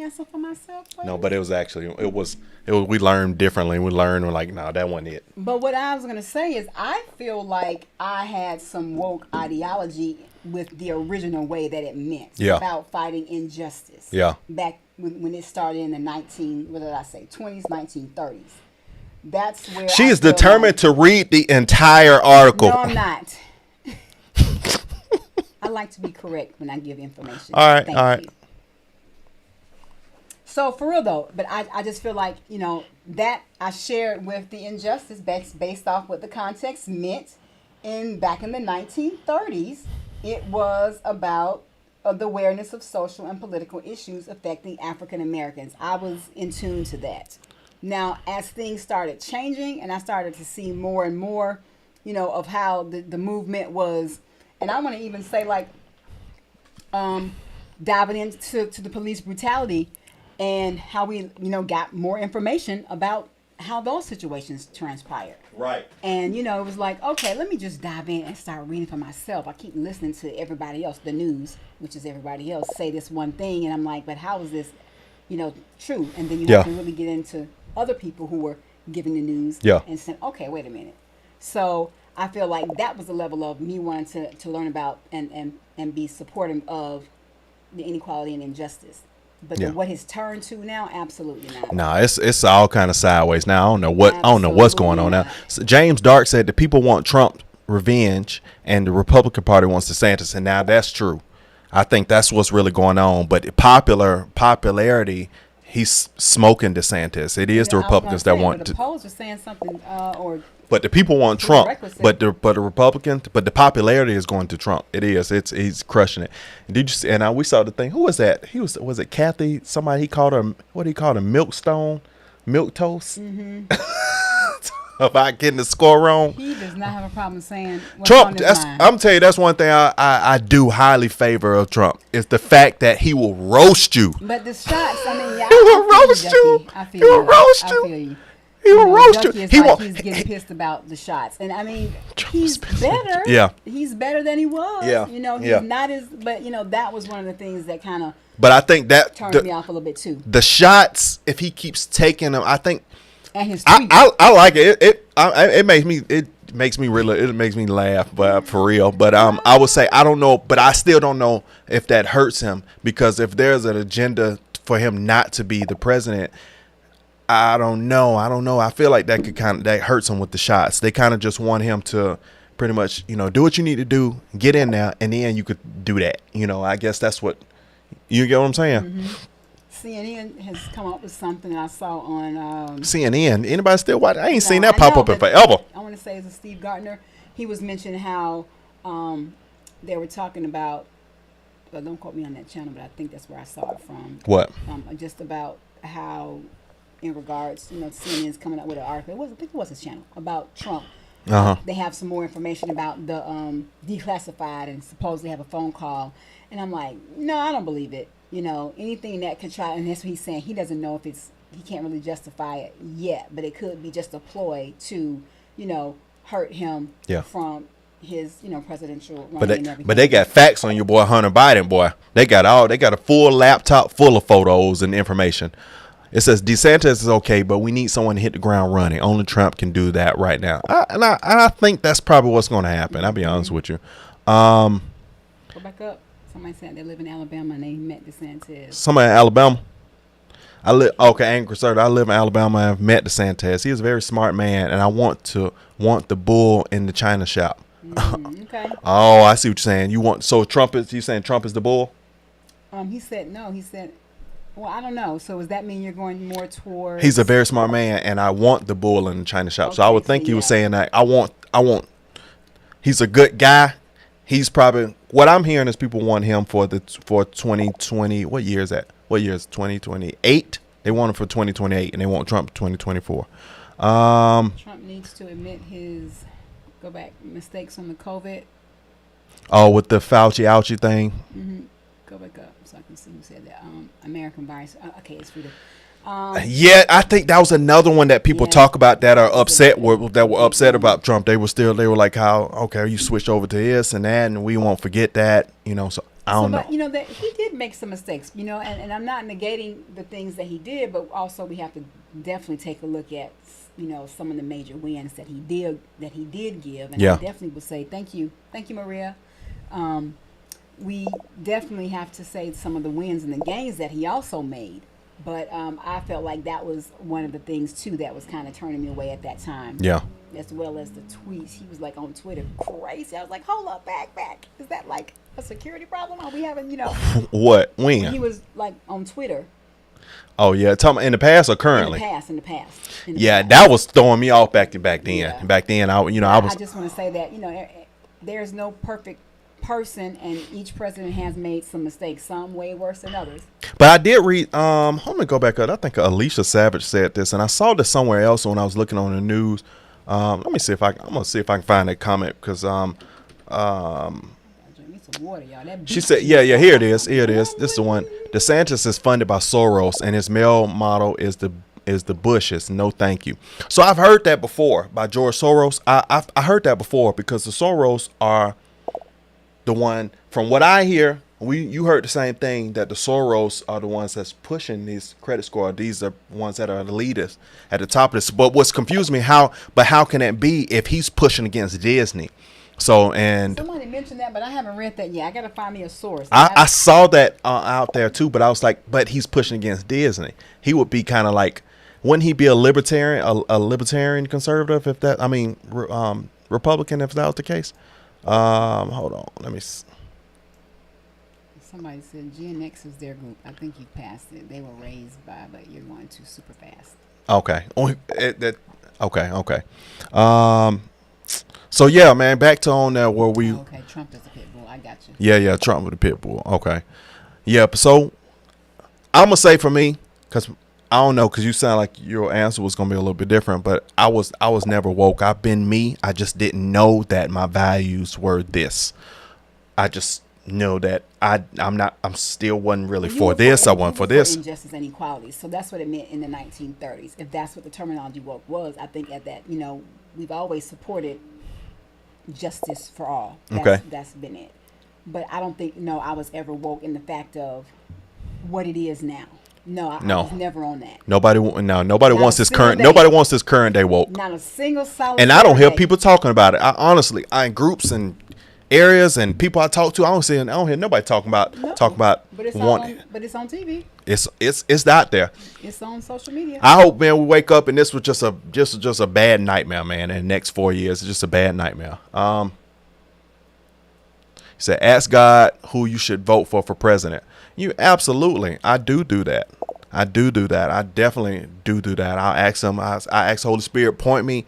answer for myself. No, but it was we learned differently. We learned like, no, that wasn't it. But what I was gonna say is I feel like I had some woke ideology with the original way that it meant about fighting injustice. Yeah. Back when it started in the 20s, 1930s. That's where she is determined to read the entire article. No, I'm not. I like to be correct when I give information. All right, Thank you. So for real though, but I just feel like, that I shared with the injustice based off what the context meant. back in the 1930s, it was about the awareness of social and political issues affecting African Americans. I was in tune to that. Now, as things started changing and I started to see more and more, of how the movement was, and I want to even say like diving into the police brutality and how we, got more information about how those situations transpired. Right. And, it was like, okay, let me just dive in and start reading for myself. I keep listening to everybody else, the news, which is everybody else, say this one thing. And I'm like, but how is this, true? And then you have to really get into other people who were giving the news and saying, okay, wait a minute. So I feel like that was the level of me wanting to learn about and be supportive of the inequality and injustice. But what it's turned to now, absolutely not. No, it's all kind of sideways now. I don't know what's going on now. So James Dark said the people want Trump revenge and the Republican Party wants DeSantis, and now that's true. I think that's what's really going on. But popularity, he's smoking DeSantis. It is the Republicans that want the polls are saying something but the people want Trump, but the Republicans, but the popularity is going to Trump. It is. He's crushing it. Did you see? And we saw the thing. Who was that? Was it Kathy? Somebody he called her. What did he call her? Milk toast. Mm-hmm. About getting the score wrong. He does not have a problem saying what's Trump. On his mind. I'm telling you, that's one thing I do highly favor of Trump is the fact that he will roast you. But the shots, I mean, he will roast you. He will roast you. I feel you. He will roast you. He's getting pissed about the shots, and I mean, he's better. Yeah, he's better than he was. Yeah, he's not as. But that was one of the things that kind of. But I think that turned me off a little bit too. The shots, if he keeps taking them, I think. And his I like it. It makes me laugh, but for real. But I would say I don't know, but I still don't know if that hurts him, because if there's an agenda for him not to be the president, I don't know. I feel like that that hurts him with the shots. They kind of just want him to pretty much, do what you need to do, get in there, and then you could do that. I guess that's what you get what I'm saying. Mm-hmm. CNN has come up with something that I saw on CNN. Anybody still watch? I ain't seen that pop up in forever. I want to say it's Steve Gardner. He was mentioning how they were talking about. Well, don't quote me on that channel, but I think that's where I saw it from. What? Just about how, in regards, CNN's coming up with an article. I think it was his channel about Trump. They have some more information about the declassified and supposedly have a phone call, and I'm like, no, I don't believe it. Anything that could try, and that's what he's saying. He doesn't know if he can't really justify it yet, but it could be just a ploy to, hurt him from his, presidential run and everything. But they got facts on your boy Hunter Biden, boy. They got a full laptop full of photos and information. It says DeSantis is okay, but we need someone to hit the ground running. Only Trump can do that right now. I think that's probably what's going to happen. I'll be honest with you. Go back up. Somebody said they live in Alabama and they met DeSantis. Somebody in Alabama? Angry sir. I live in Alabama and I've met DeSantis. He's a very smart man, and I want the bull in the China shop. Okay. Oh, I see what you're saying. You saying Trump is the bull? He said no. He said, well, I don't know. So does that mean you're going more towards? He's a very smart man, and I want the bull in the China shop. Okay, so I would think he was saying that I want. He's a good guy. He's probably, what I'm hearing is people want him for 2020. What year is that? What year is 2028? They want him for 2028, and they want Trump 2024. Trump needs to admit his mistakes on the COVID. Oh, with the Fauci thing. Mm-hmm. Go back up so I can see who said that. American virus. Okay, it's for the. Yeah, I think that was another one that people talk about that are upset about Trump. They were like, how, okay, you switched over to this and that, and we won't forget that, so I don't know. But that he did make some mistakes, and I'm not negating the things that he did, but also we have to definitely take a look at some of the major wins that he did give, and I definitely would say thank you, Maria. We definitely have to say some of the wins and the gains that he also made. But I felt like that was one of the things, too, that was kind of turning me away at that time. Yeah. As well as the tweets. He was, like, on Twitter crazy. I was like, hold up, back. Is that, like, a security problem? Are we having, What? When? He was, like, on Twitter. Oh yeah, talking in the past or currently? In the past. Yeah, that was throwing me off back then. Yeah. Back then, I was. I just want to say that there's no perfect person, and each president has made some mistakes, some way worse than others. But I did read. Let me go back up. I think Alicia Savage said this, and I saw this somewhere else when I was looking on the news. Let me see if I'm gonna see if I can find that comment because Water, y'all. She said, yeah, here it is. This is the one. DeSantis is funded by Soros, and his male model is the Bushes. No, thank you. So I've heard that before by George Soros. I heard that before because the Soros are the one. From what I hear, you heard the same thing, that the Soros are the ones that's pushing these credit score. These are ones that are the leaders at the top of this. But what's confused me, how can that be if he's pushing against Disney? So, and somebody mentioned that, but I haven't read that yet. I gotta find me a source. I saw that out there too, but I was like, but he's pushing against Disney. He would be kind of like, wouldn't he be a libertarian, a libertarian conservative? If that, I mean, Republican, if that was the case. Hold on, let me. Somebody said Gen X is their group. I think you passed it. They were raised by, but you're going too super fast. Okay. Okay. So yeah, man, back to on there where we. Okay, Trump is a pit bull. I got you. Yeah, Trump with a pit bull. Okay. Yeah, so I'm gonna say for me, because I don't know, because you sound like your answer was gonna be a little bit different, but I was never woke. I've been me. I just didn't know that my values were this. I just know that I'm still wasn't really for this. I wasn't for this. Injustice and equality. So that's what it meant in the 1930s. If that's what the terminology woke was, I think at that, we've always supported justice for all. That's been it. But I don't think I was ever woke in the fact of what it is now. I was never on that. Nobody wants this current. Nobody wants this current day woke. Not a single solid. And I don't hear people talking about it. Honestly, in groups and areas and people I talk to, I don't hear nobody talking about. But it's but it's on TV. It's out there. It's on social media. I hope, man, we wake up and this was just a bad nightmare, man. In the next 4 years, it's just a bad nightmare. He said, ask God who you should vote for president. Absolutely. I do that. I definitely do that. I'll ask him. I ask Holy Spirit, point me.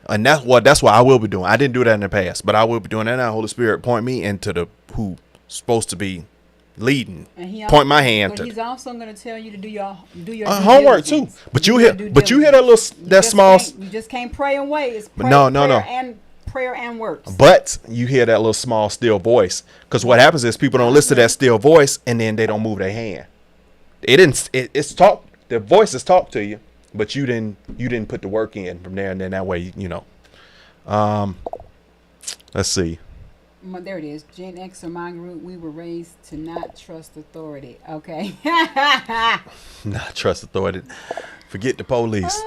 And that's what I will be doing. I didn't do that in the past, but I will be doing that now. Holy Spirit, point me into the who's supposed to be leading. Point my hand. But he's also going to tell you to do your homework too. But you hear that small. You just can't pray and wait. It's prayer and works. But you hear that little small still voice, because what happens is people don't listen to that still voice and then they don't move their hand. It's talk. The voice is talk to you, but you didn't put the work in from there, and then that way let's see. There it is. Gen X or my group, we were raised to not trust authority. Okay. Not trust authority. Forget the police.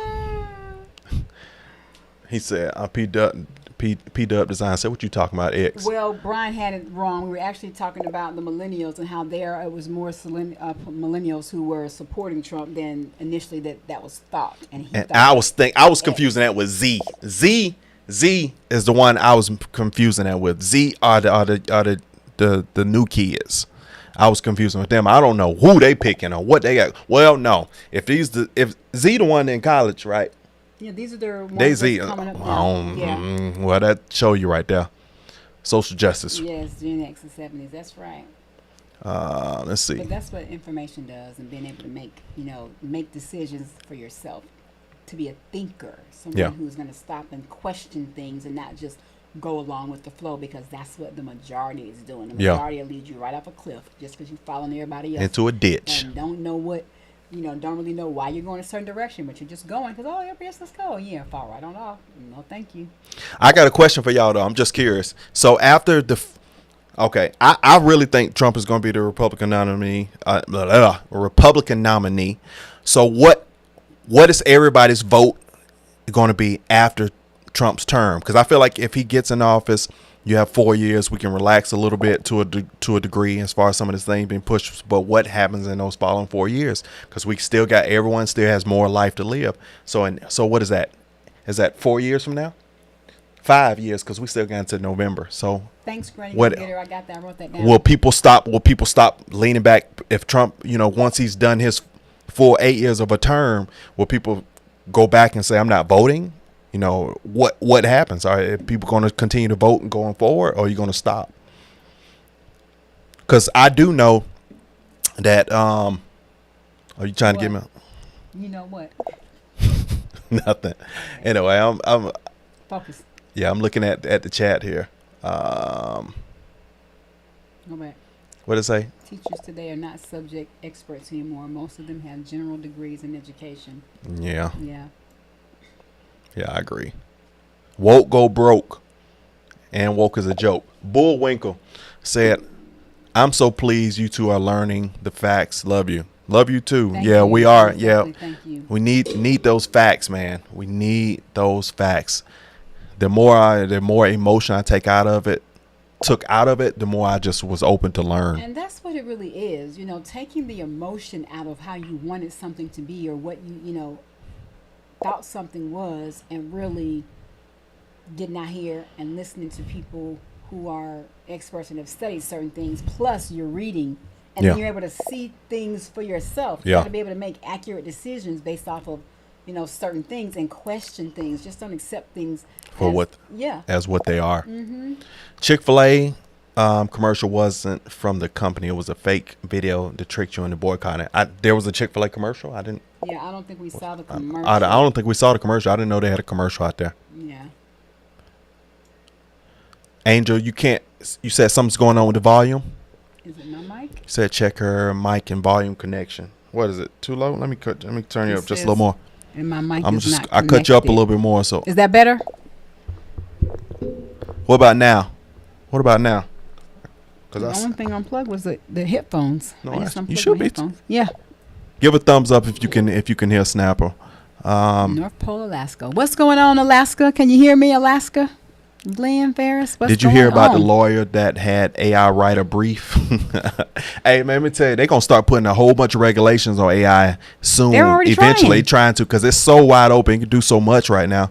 He said, P-Dub Design said, what you talking about, X? Well, Brian had it wrong. We were actually talking about the millennials and how it was more millennials who were supporting Trump than initially that was thought. And I was confusing that with Z. Z is the one I was confusing that with. Z are the new kids. I was confusing with them. I don't know who they picking or what they got. Well, no. If Z the one in college, right? Yeah, these are their ones coming up now. Yeah. Well, that show you right there. Social justice. Yes, Gen X and 70s. That's right. Let's see. But that's what information does, and being able to make decisions for yourself, to be a thinker, someone who's going to stop and question things and not just go along with the flow, because that's what the majority is doing. The majority will lead you right off a cliff just because you're following everybody else into a ditch and don't know what. Don't really know why you're going a certain direction, but you're just going because, yes, let's go. Yeah, fall right on off. No, thank you. I got a question for y'all, though. I'm just curious. So after I really think Trump is going to be the Republican nominee. So what is everybody's vote going to be after Trump's term? Because I feel like if he gets in office, you have 4 years. We can relax a little bit to a degree as far as some of this thing being pushed. But what happens in those following 4 years? Because everyone still has more life to live. So what is that? Is that 4 years from now? 5 years, because we still got into November. So thanks, Granny. I got that. I wrote that down. Will people stop leaning back if Trump, once he's done his full 8 years of a term, will people go back and say, I'm not voting? You know, what happens? Are people going to continue to vote and going forward, or are you going to stop? Because I do know that, are you trying to get me? You know what? Nothing. Anyway, I'm Focus. yeah, I'm looking at the chat here. Go back. What did it say? Teachers today are not subject experts anymore. Most of them have general degrees in education. Yeah, Yeah. I agree. Woke go broke, and woke is a joke. Bullwinkle said, "I'm so pleased you two are learning the facts. Love you. Love you too. Thank yeah, you. we are. Exactly. Yeah, Thank you. we need those facts, man. We need those facts. The more emotion I took out of it, the more I just was open to learn. And that's what it really is, you know, taking the emotion out of how you wanted something to be or what you know, thought something was, and really getting out here and listening to people who are experts and have studied certain things, plus you're reading, and then you're able to see things for yourself. You got to be able to make accurate decisions based off of, you know, certain things and question things. Just don't accept things for as what they are. Mm-hmm. Chick-fil-A commercial wasn't from the company. It was a fake video to trick you into boycotting. There was a Chick-fil-A commercial. I didn't. Yeah, I don't think we saw the commercial. I don't think we saw the commercial. I didn't know they had a commercial out there. Yeah. Angel, you said something's going on with the volume. Is it my mic? You said check her mic and volume connection. What is it? Too low? Let me turn you up just a little more. And my mic I is not cut you up a connected. little bit more. So Is that better? what about now? The only thing unplugged was the headphones. No, I just you unplugged should my be. headphones. Yeah. Give a thumbs up if you can hear Snapper. North Pole, Alaska. What's going on, Alaska? Can you hear me, Alaska? Glenn Ferris, what's Did you going hear about the on? lawyer that had AI write a brief? Hey, man, let me tell you, they're going to start putting a whole bunch of regulations on AI soon. They're already eventually trying to, because it's so wide open. You can do so much right now.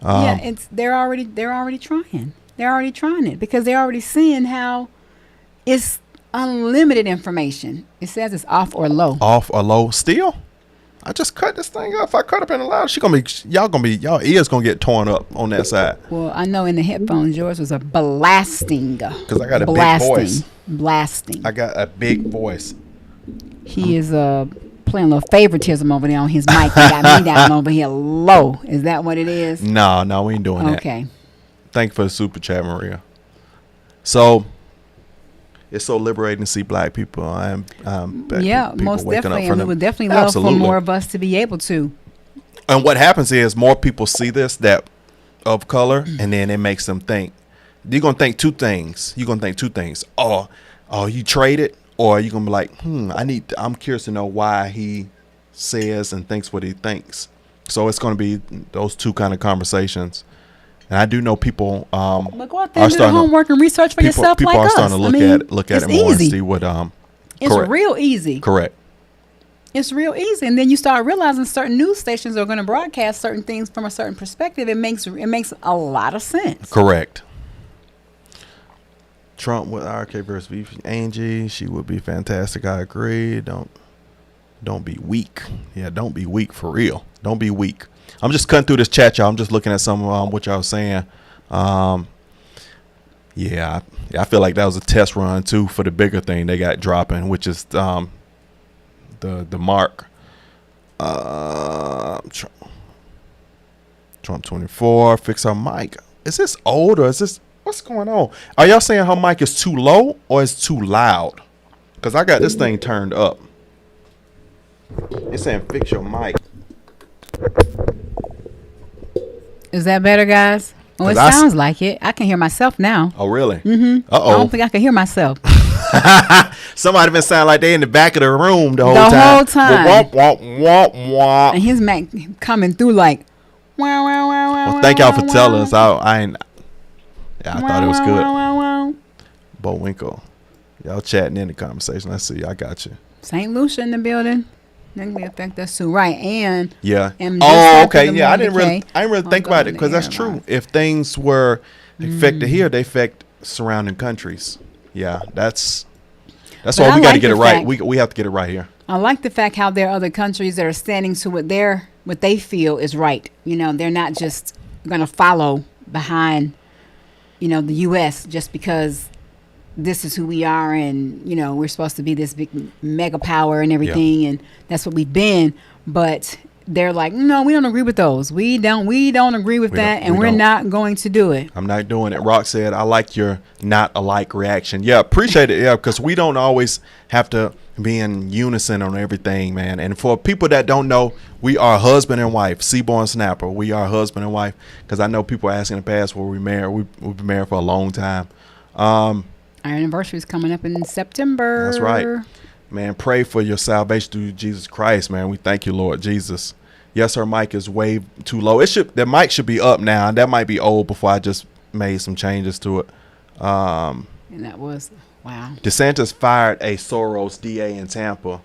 Yeah, they're already trying. They're already trying it because they're already seeing how it's unlimited information. It says it's off or low. Off or low still? I just cut this thing up. If I cut up in the loud, y'all ears gonna get torn up on that side. Well, I know in the headphones yours was a blasting. Because I got a big voice. Blasting. I got a big voice. He is playing a little favoritism over there on his mic. He got me down over here low. Is that what it is? No, we ain't doing that. Okay. Thank you for the super chat, Maria. So it's so liberating to see black people. Yeah, most definitely. And we would definitely love for Absolutely. more of us to be able to. And what happens is more people see this that of color, and then it makes them think. You're gonna think two things. Oh, you traded, or you're gonna be like, I'm curious to know why he says and thinks what he thinks. So it's gonna be those two kind of conversations. And I do know people But go out there and do the homework and research for yourself people like are us. starting to look at it more and see what It's correct. real easy. Correct. It's real easy, and then you start realizing certain news stations are going to broadcast certain things from a certain perspective. It makes a lot of sense. Correct. Trump with RK versus VP Angie, she would be fantastic. I agree. Don't be weak. Yeah, don't be weak for real. Don't be weak. I'm just cutting through this chat, y'all. I'm just looking at some of what y'all was saying. Yeah, I feel like that was a test run too for the bigger thing they got dropping, which is the mark. Trump 24. Fix our mic. Is this old or is this what's going on? Are y'all saying her mic is too low or is too loud? Because I got this thing turned up. It's saying fix your mic. Is that better, guys? Well, it sounds like it. I can hear myself now. Oh, really? Mm-hmm. Uh-oh. I don't think I can hear myself. Somebody been sounding like they in the back of the room the whole time. Womp, womp, womp, womp. And his mic coming through like, wow, wow, wow, wow. Well, thank y'all for wow, telling wow. us. I thought it was good. Wow, wow, wow. Bowinkle. Y'all chatting in the conversation. Let's see. I got you. St. Lucia in the building. That can affect us too, right? And yeah. And oh, okay. Yeah, I didn't really think about it because that's true. If things were affected here, they affect surrounding countries. Yeah, that's why we got to get it right. We have to get it right here. I like the fact how there are other countries that are standing to what they feel is right. They're not just going to follow behind, the U.S. just because this is who we are, and we're supposed to be this big mega power and everything, and that's what we've been. But they're like, no, we don't agree with those. We don't agree with that, and we're not going to do it. I'm not doing it. Rock said, I like your not alike reaction. Yeah, appreciate it. Yeah, because we don't always have to be in unison on everything, man. And for people that don't know, we are husband and wife. Seaborn Snapper, we are husband and wife. Because I know people are asking in the past, were we married? We've been married for a long time. Our anniversary is coming up in September. That's right. Man, pray for your salvation through Jesus Christ, man. We thank you, Lord Jesus. Yes, her mic is way too low. The mic should be up now. That might be old before I just made some changes to it. And that was, wow. DeSantis fired a Soros DA in Tampa.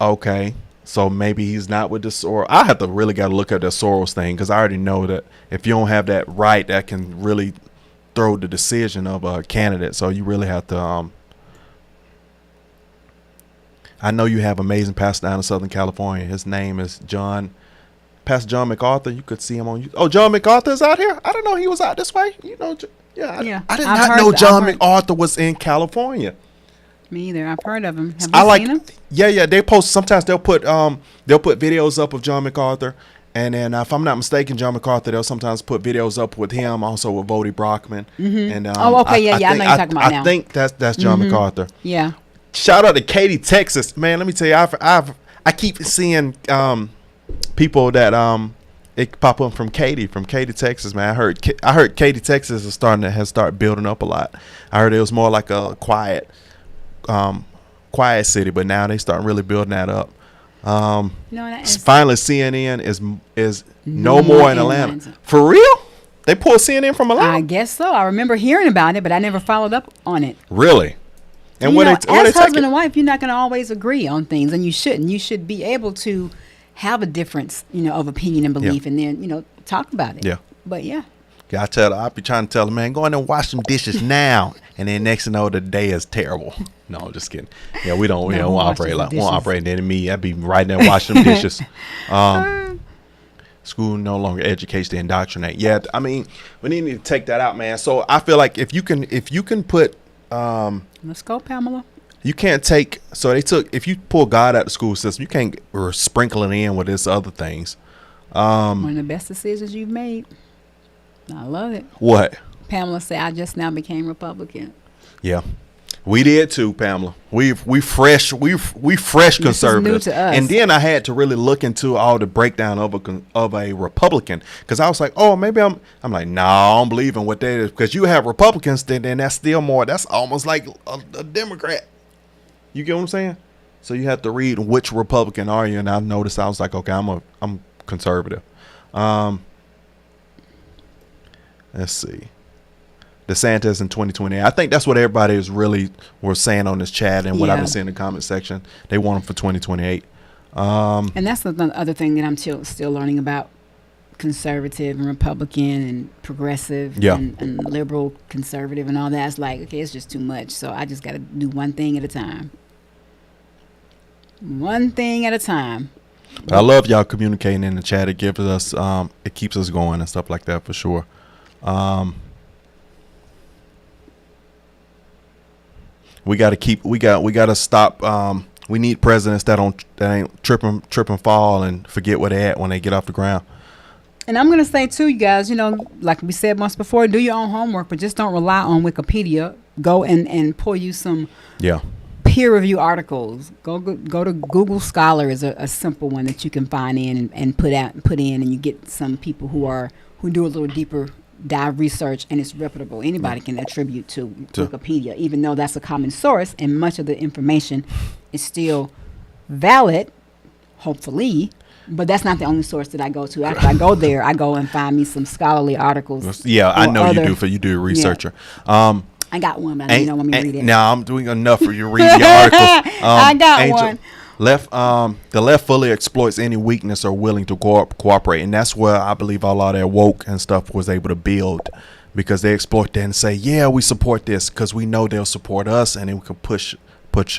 Okay. So maybe he's not with the Soros. I have to really got to look at the Soros thing, because I already know that if you don't have that right, that can really throw the decision of a candidate. So you really have to I know you have amazing pastor down in Southern California. His name is Pastor John MacArthur. You could see him on YouTube. Oh, John MacArthur is out here? I didn't know he was out this way. I did not know John MacArthur was in California. Me either. I've heard of him. Have you seen him? Yeah. They post, sometimes they'll put videos up of John MacArthur. And then, if I'm not mistaken, John MacArthur, they'll sometimes put videos up with him, also with Vody Brockman. Mm-hmm. And I know you're talking about now. I think that's John MacArthur. Yeah. Shout out to Katy, Texas, man. Let me tell you, I keep seeing people that it pop up from Katy, Texas, man. I heard Katy, Texas has started building up a lot. I heard it was more like a quiet city, but now they start really building that up. Finally, CNN is no more in Atlanta. For real? They pulled CNN from Atlanta? I guess so. I remember hearing about it, but I never followed up on it. Really? And as husband and wife, you're not going to always agree on things, and you shouldn't. You should be able to have a difference, of opinion and belief, and then, talk about it. Yeah. But yeah. I'll be trying to tell them, man, go in and wash some dishes now, and then next thing you know, the day is terrible. No, just kidding. Yeah, we don't operate like won't operate in me. I'd be right there washing them dishes. School no longer educates to indoctrinate. Yeah, I mean, we need to take that out, man. So I feel like if you can put let's go, Pamela. You can't take, if you pull God out of the school system, you can't sprinkle it in with this other things. One of the best decisions you've made. I love it. What? Pamela said, I just now became Republican. Yeah. We did too, Pamela. We fresh conservatives. New to us. And then I had to really look into all the breakdown of a Republican, because I was like, oh, maybe I'm like, no, I don't believe in what that is, because you have Republicans, then that's still more. That's almost like a Democrat. You get what I'm saying? So you have to read which Republican are you, and I noticed I was like, okay, I'm conservative. Let's see. DeSantis in 2020. I think that's what everybody is really was saying on this chat, and what I've been seeing in the comment section. They want him for 2028. And that's the other thing that I'm still learning about conservative and Republican and progressive and liberal conservative and all that. It's like, okay, it's just too much. So I just got to do one thing at a time. One thing at a time. But I love y'all communicating in the chat. It gives us, it keeps us going and stuff like that for sure. We got to stop. We need presidents that ain't trip and fall and forget where they at when they get off the ground. And I'm going to say too, you guys, like we said once before, do your own homework, but just don't rely on Wikipedia. Go and pull you some peer review articles. Go to Google Scholar is a simple one that you can find and put in, and you get some people who do a little deeper dive research, and it's reputable. Anybody can attribute to Wikipedia, even though that's a common source, and much of the information is still valid, hopefully. But that's not the only source that I go to. After I go there, I go and find me some scholarly articles. Yeah, I know you do. You're a researcher. Yeah. I got one, but you don't want me to read it. Now I'm doing enough for you to read the articles. I got one. The left fully exploits any weakness or willing to cooperate, and that's where I believe a lot of their woke and stuff was able to build, because they exploit that and say, yeah, we support this because we know they'll support us, and then we can push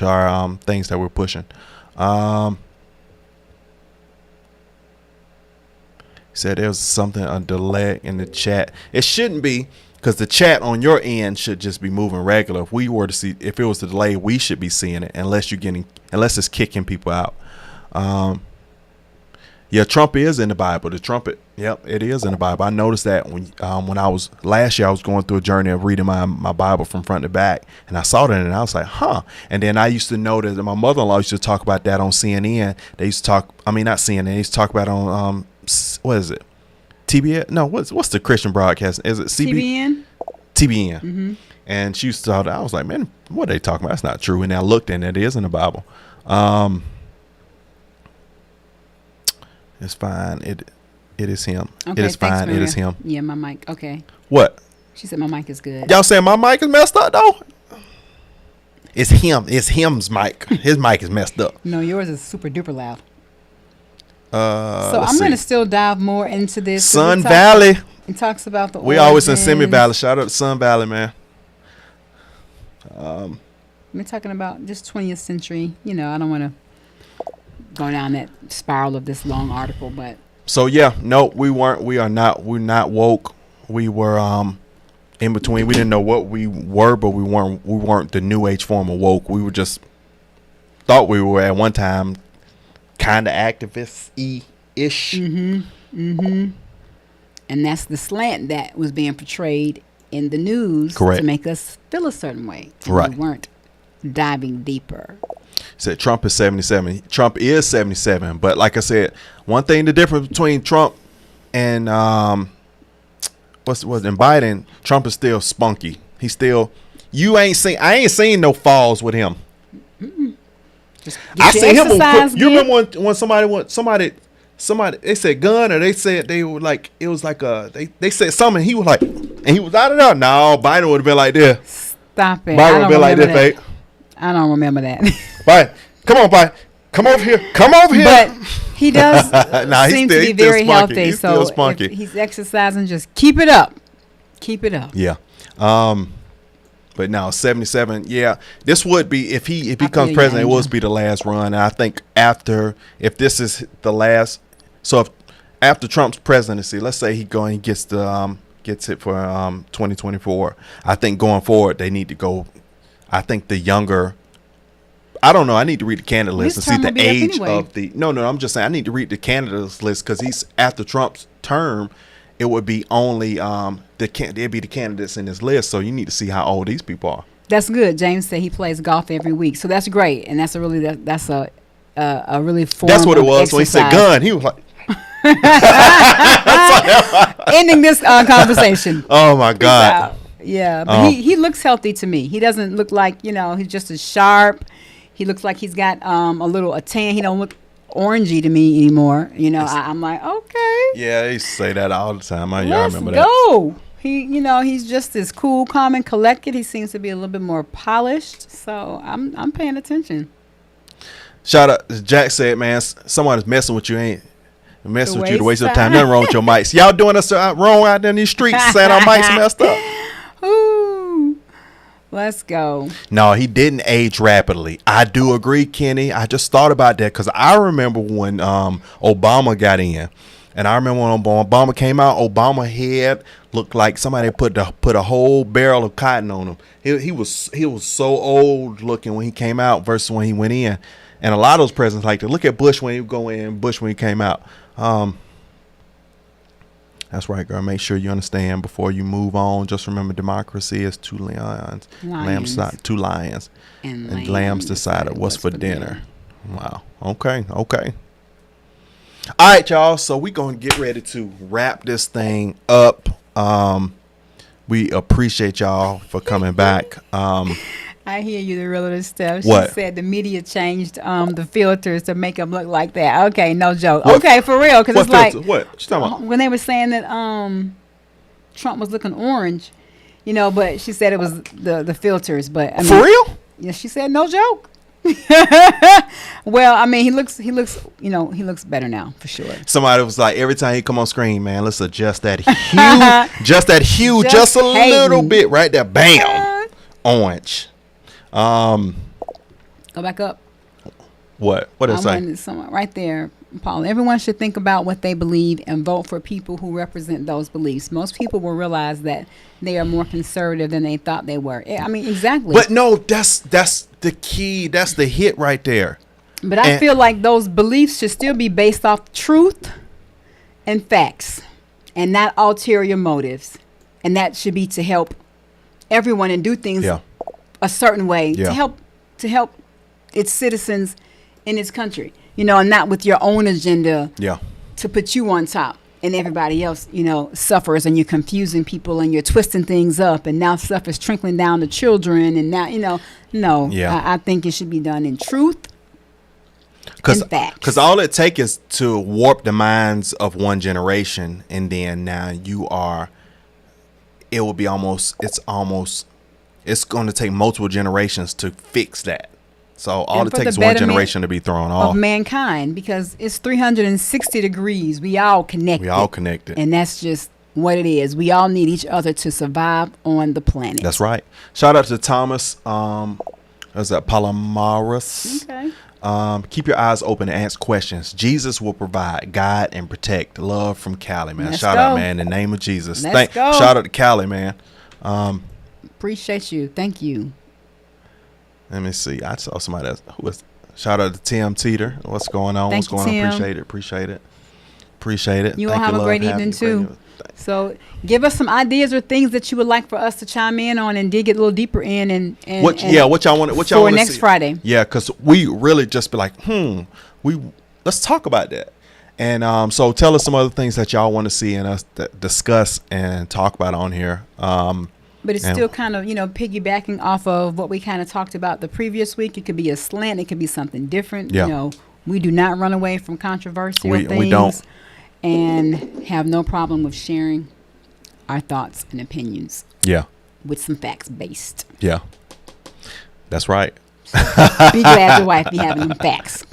our things that we're pushing. Said there was something, a delay in the chat. It shouldn't be, because the chat on your end should just be moving regular. If we were to see, if it was a delay, we should be seeing it, unless it's kicking people out. Yeah, Trump is in the Bible. The trumpet, yep, it is in the Bible. I noticed that when I was last year, I was going through a journey of reading my Bible from front to back, and I saw that, and I was like, huh. And then I used to know that my mother-in-law used to talk about that on CNN. They used to talk, I mean, not CNN. They used to talk about it on what is it? TBN? No, what's the Christian broadcast? Is it TBN? TBN. Mm-hmm. And she used to talk. I was like, man, what are they talking about? That's not true. And I looked, and it is in the Bible. It's fine. It is him. Okay, it is fine. Maria. It is him. Yeah, my mic. Okay. What? She said my mic is good. Y'all saying my mic is messed up though? It's him. It's him's mic. His mic is messed up. No, yours is super duper loud. So I'm going to still dive more into this. Sun Valley. It talks about the We always in Simi Valley. Shout out to Sun Valley, man. We're talking about just 20th century. You know, I don't want to go down that spiral of this long article, but so yeah, no, we're not woke. We were in between. We didn't know what we were, but we weren't the new age form of woke. We were just thought we were at one time kind of activist-ish. And that's the slant that was being portrayed in the news. Correct. To make us feel a certain way. And right. We weren't diving deeper. Said Trump is 77. Trump is 77. But like I said, one thing, the difference between Trump and Biden, Trump is still spunky. He's still, I ain't seen no falls with him. I see him. You remember when somebody they said gun, or they said they were like, it was like they said something. He was like, and he was out of there. No, Biden would have been like this. Stop it. Biden would have been like this, babe. I don't remember that. Biden, come on, Biden, come over here, But he does seem to be very healthy. He's so still if he's exercising, just keep it up. Keep it up. Yeah. But now 77, yeah, this would be, if he becomes president, it would be the last run. And I think if this is the last, so if after Trump's presidency, let's say he gets it for 2024, I think going forward they need to go. I think the younger, I don't know. I need to read the candidate list and see the age of the. No, I'm just saying I need to read the candidates list, because he's after Trump's term. It would be only there'd be the candidates in this list, so you need to see how old these people are. That's good. James said he plays golf every week, so that's great, and that's a really form. That's what it was. Exercise. When he said gun, he was like, ending this conversation. Oh my God. Yeah, but he looks healthy to me. He doesn't look like, he's just as sharp. He looks like he's got a tan. He don't look orangey to me anymore. I'm like, okay. Yeah, they used to say that all the time. I remember that. Let's go. He's just as cool, calm, and collected. He seems to be a little bit more polished. So I'm paying attention. Shout out, Jack said, man, someone is messing with you, ain't messing with you to waste your time. Nothing wrong with your mics. Y'all doing us wrong out there in these streets, saying our mics messed up. Ooh. Let's go. No, he didn't age rapidly. I do agree, Kenny. I just thought about that because I remember when Obama got in. And I remember when Obama came out, Obama head looked like somebody put a whole barrel of cotton on him. He was so old looking when he came out versus when he went in. And a lot of those presidents like to look at Bush when he go in, Bush when he came out. That's right, girl. Make sure you understand before you move on. Just remember, democracy is two lions. Two lions. And lambs decided what's for dinner. Wow. Okay. All right, y'all. So we're going to get ready to wrap this thing up. We appreciate y'all for coming back. I hear you, the realtor stuff. What? She said the media changed the filters to make them look like that. Okay, no joke. What? Okay, for real, because it's filter? like what you talking about? When they were saying that Trump was looking orange, but she said it was the filters. But I mean, for real? Yeah, she said no joke. Well, I mean, he looks better now for sure. Somebody was like, every time he come on screen, man, let's adjust that hue, just a little bit, right there, bam, orange. Go back up. What did it I say? wanted someone right there, Paul. Everyone should think about what they believe and vote for people who represent those beliefs. Most people will realize that they are more conservative than they thought they were. I mean, exactly. But no, that's the key. That's the hit right there. But I feel like those beliefs should still be based off truth and facts and not ulterior motives. And that should be to help everyone and do things a certain way to help its citizens in its country, you know, and not with your own agenda to put you on top and everybody else, you know, suffers, and you're confusing people and you're twisting things up, and now stuff is trickling down to children, and now, you know, I think it should be done in truth. Because all it takes is to warp the minds of one generation, and then now it will be it's going to take multiple generations to fix that. So all it takes is one generation to be thrown off. Of mankind, because it's 360 degrees. We all connected. And that's just what it is. We all need each other to survive on the planet. That's right. Shout out to Thomas. Is that Palomares? Okay. Keep your eyes open and ask questions. Jesus will provide, guide, and protect. Love from Cali, man. Shout out, man, in the name of Jesus. Let's go. Shout out to Cali, man. Appreciate you. Thank you. Let me see. I saw somebody else. Shout out to Tim Teeter. What's going on? Thank What's you, going on? Tim. Appreciate it. You will have a great evening too. So give us some ideas or things that you would like for us to chime in on and dig it a little deeper in what y'all want for next Friday. Yeah, because we really just be like, let's talk about that. And so tell us some other things that y'all want to see and us discuss and talk about on here. But it's still kind of, you know, piggybacking off of what we kind of talked about the previous week. It could be a slant. It could be something different. Yeah. You know, we do not run away from controversial things. We don't. And have no problem with sharing our thoughts and opinions. Yeah. With some facts based. Yeah. That's right. Be glad your wife be having them facts.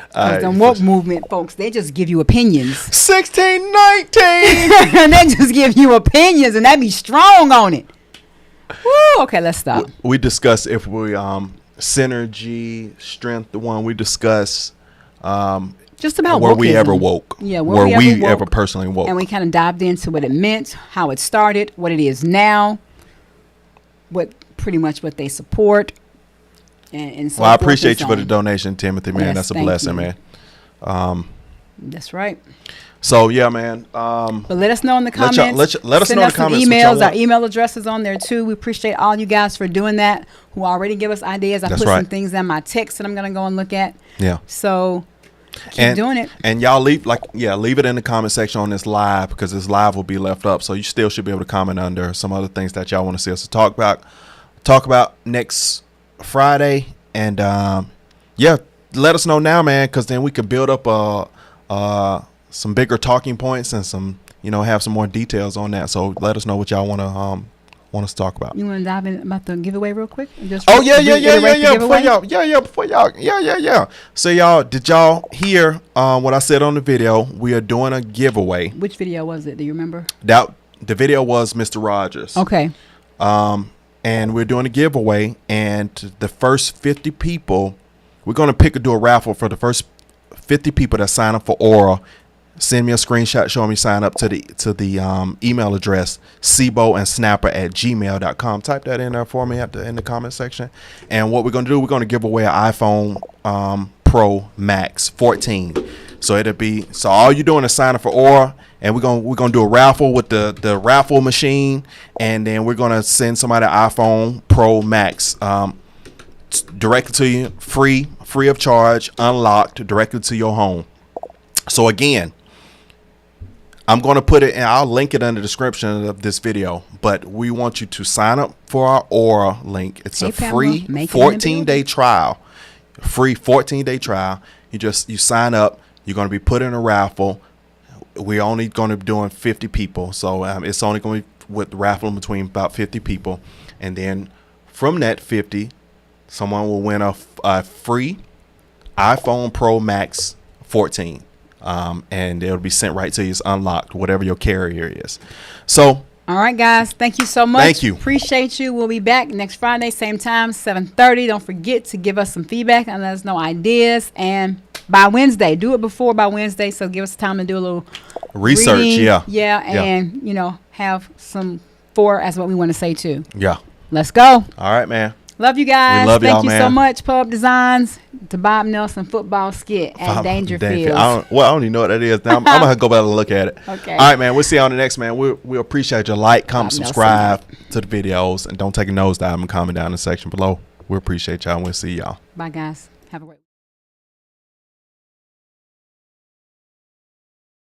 Because the woke movement, folks, they just give you opinions. 1619! And they just give you opinions, and they be strong on it. Woo, okay, let's stop. We discuss if we synergy, strength, the one we discuss just about where wokeism. we ever woke. Yeah, where we woke, ever personally woke. And we kind of dived into what it meant, how it started, what it is now, pretty much what they support. And so well, I appreciate you for the donation, Timothy, man. Yes, that's a blessing, you. man. That's right. So yeah, man. But let us know in the comments. Let us know in the comments. Emails. Our email address is on there too. We appreciate all you guys for doing that. Who already give us ideas. I put some things in my text that I'm gonna go and look at. Yeah. So keep doing it. And y'all leave it in the comment section on this live, because this live will be left up. So you still should be able to comment under some other things that y'all want to see us to talk about next Friday. And let us know now, man, because then we could build up some bigger talking points and some, have some more details on that. So let us know what y'all want us to talk about. You want to dive in about the giveaway real quick? Yeah. Before y'all. So y'all, did y'all hear what I said on the video? We are doing a giveaway. Which video was it? Do you remember? The video was Mr. Rogers. Okay. And we're doing a giveaway, and the first 50 people, we're going to do a raffle for the first 50 people that sign up for Aura. Send me a screenshot showing me sign up to the email address cboandsnapper@gmail.com. Type that in there for me in the comment section. And what we're going to do, we're going to give away an iPhone Pro Max 14. So all you're doing is sign up for Aura, and we're gonna do a raffle with the raffle machine, and then we're gonna send somebody an iPhone Pro Max directly to you, free of charge, unlocked, directly to your home. So again, I'm gonna put it, and I'll link it in the description of this video. But we want you to sign up for our Aura link. It's a free 14-day trial. Free 14-day trial. You sign up. You're going to be put in a raffle. We're only going to be doing 50 people. So it's only going to be with raffling between about 50 people. And then from that 50, someone will win a free iPhone Pro Max 14. And it'll be sent right to you. It's unlocked, whatever your carrier is. So All right, guys. Thank you so much. Thank you. Appreciate you. We'll be back next Friday, same time, 7:30. Don't forget to give us some feedback and let us know ideas. And by Wednesday, do it before by Wednesday. So give us time to do a little Research. reading. Yeah. Yeah. And, you know, have some for as what we want to say, too. Yeah. Let's go. All right, man. Love you guys. We love Thank y'all, you so man. much, Pub Designs, to Bob Nelson football skit at Dangerfield. I don't even know what that is. Now I'm gonna have to go back and look at it. Okay. All right, man. We'll see you on the next, man. We appreciate your like, comment, Bob Nelson. subscribe to the videos, and don't take a nosedive and comment down in the section below. We appreciate y'all, and we'll see y'all. Bye, guys. Have a great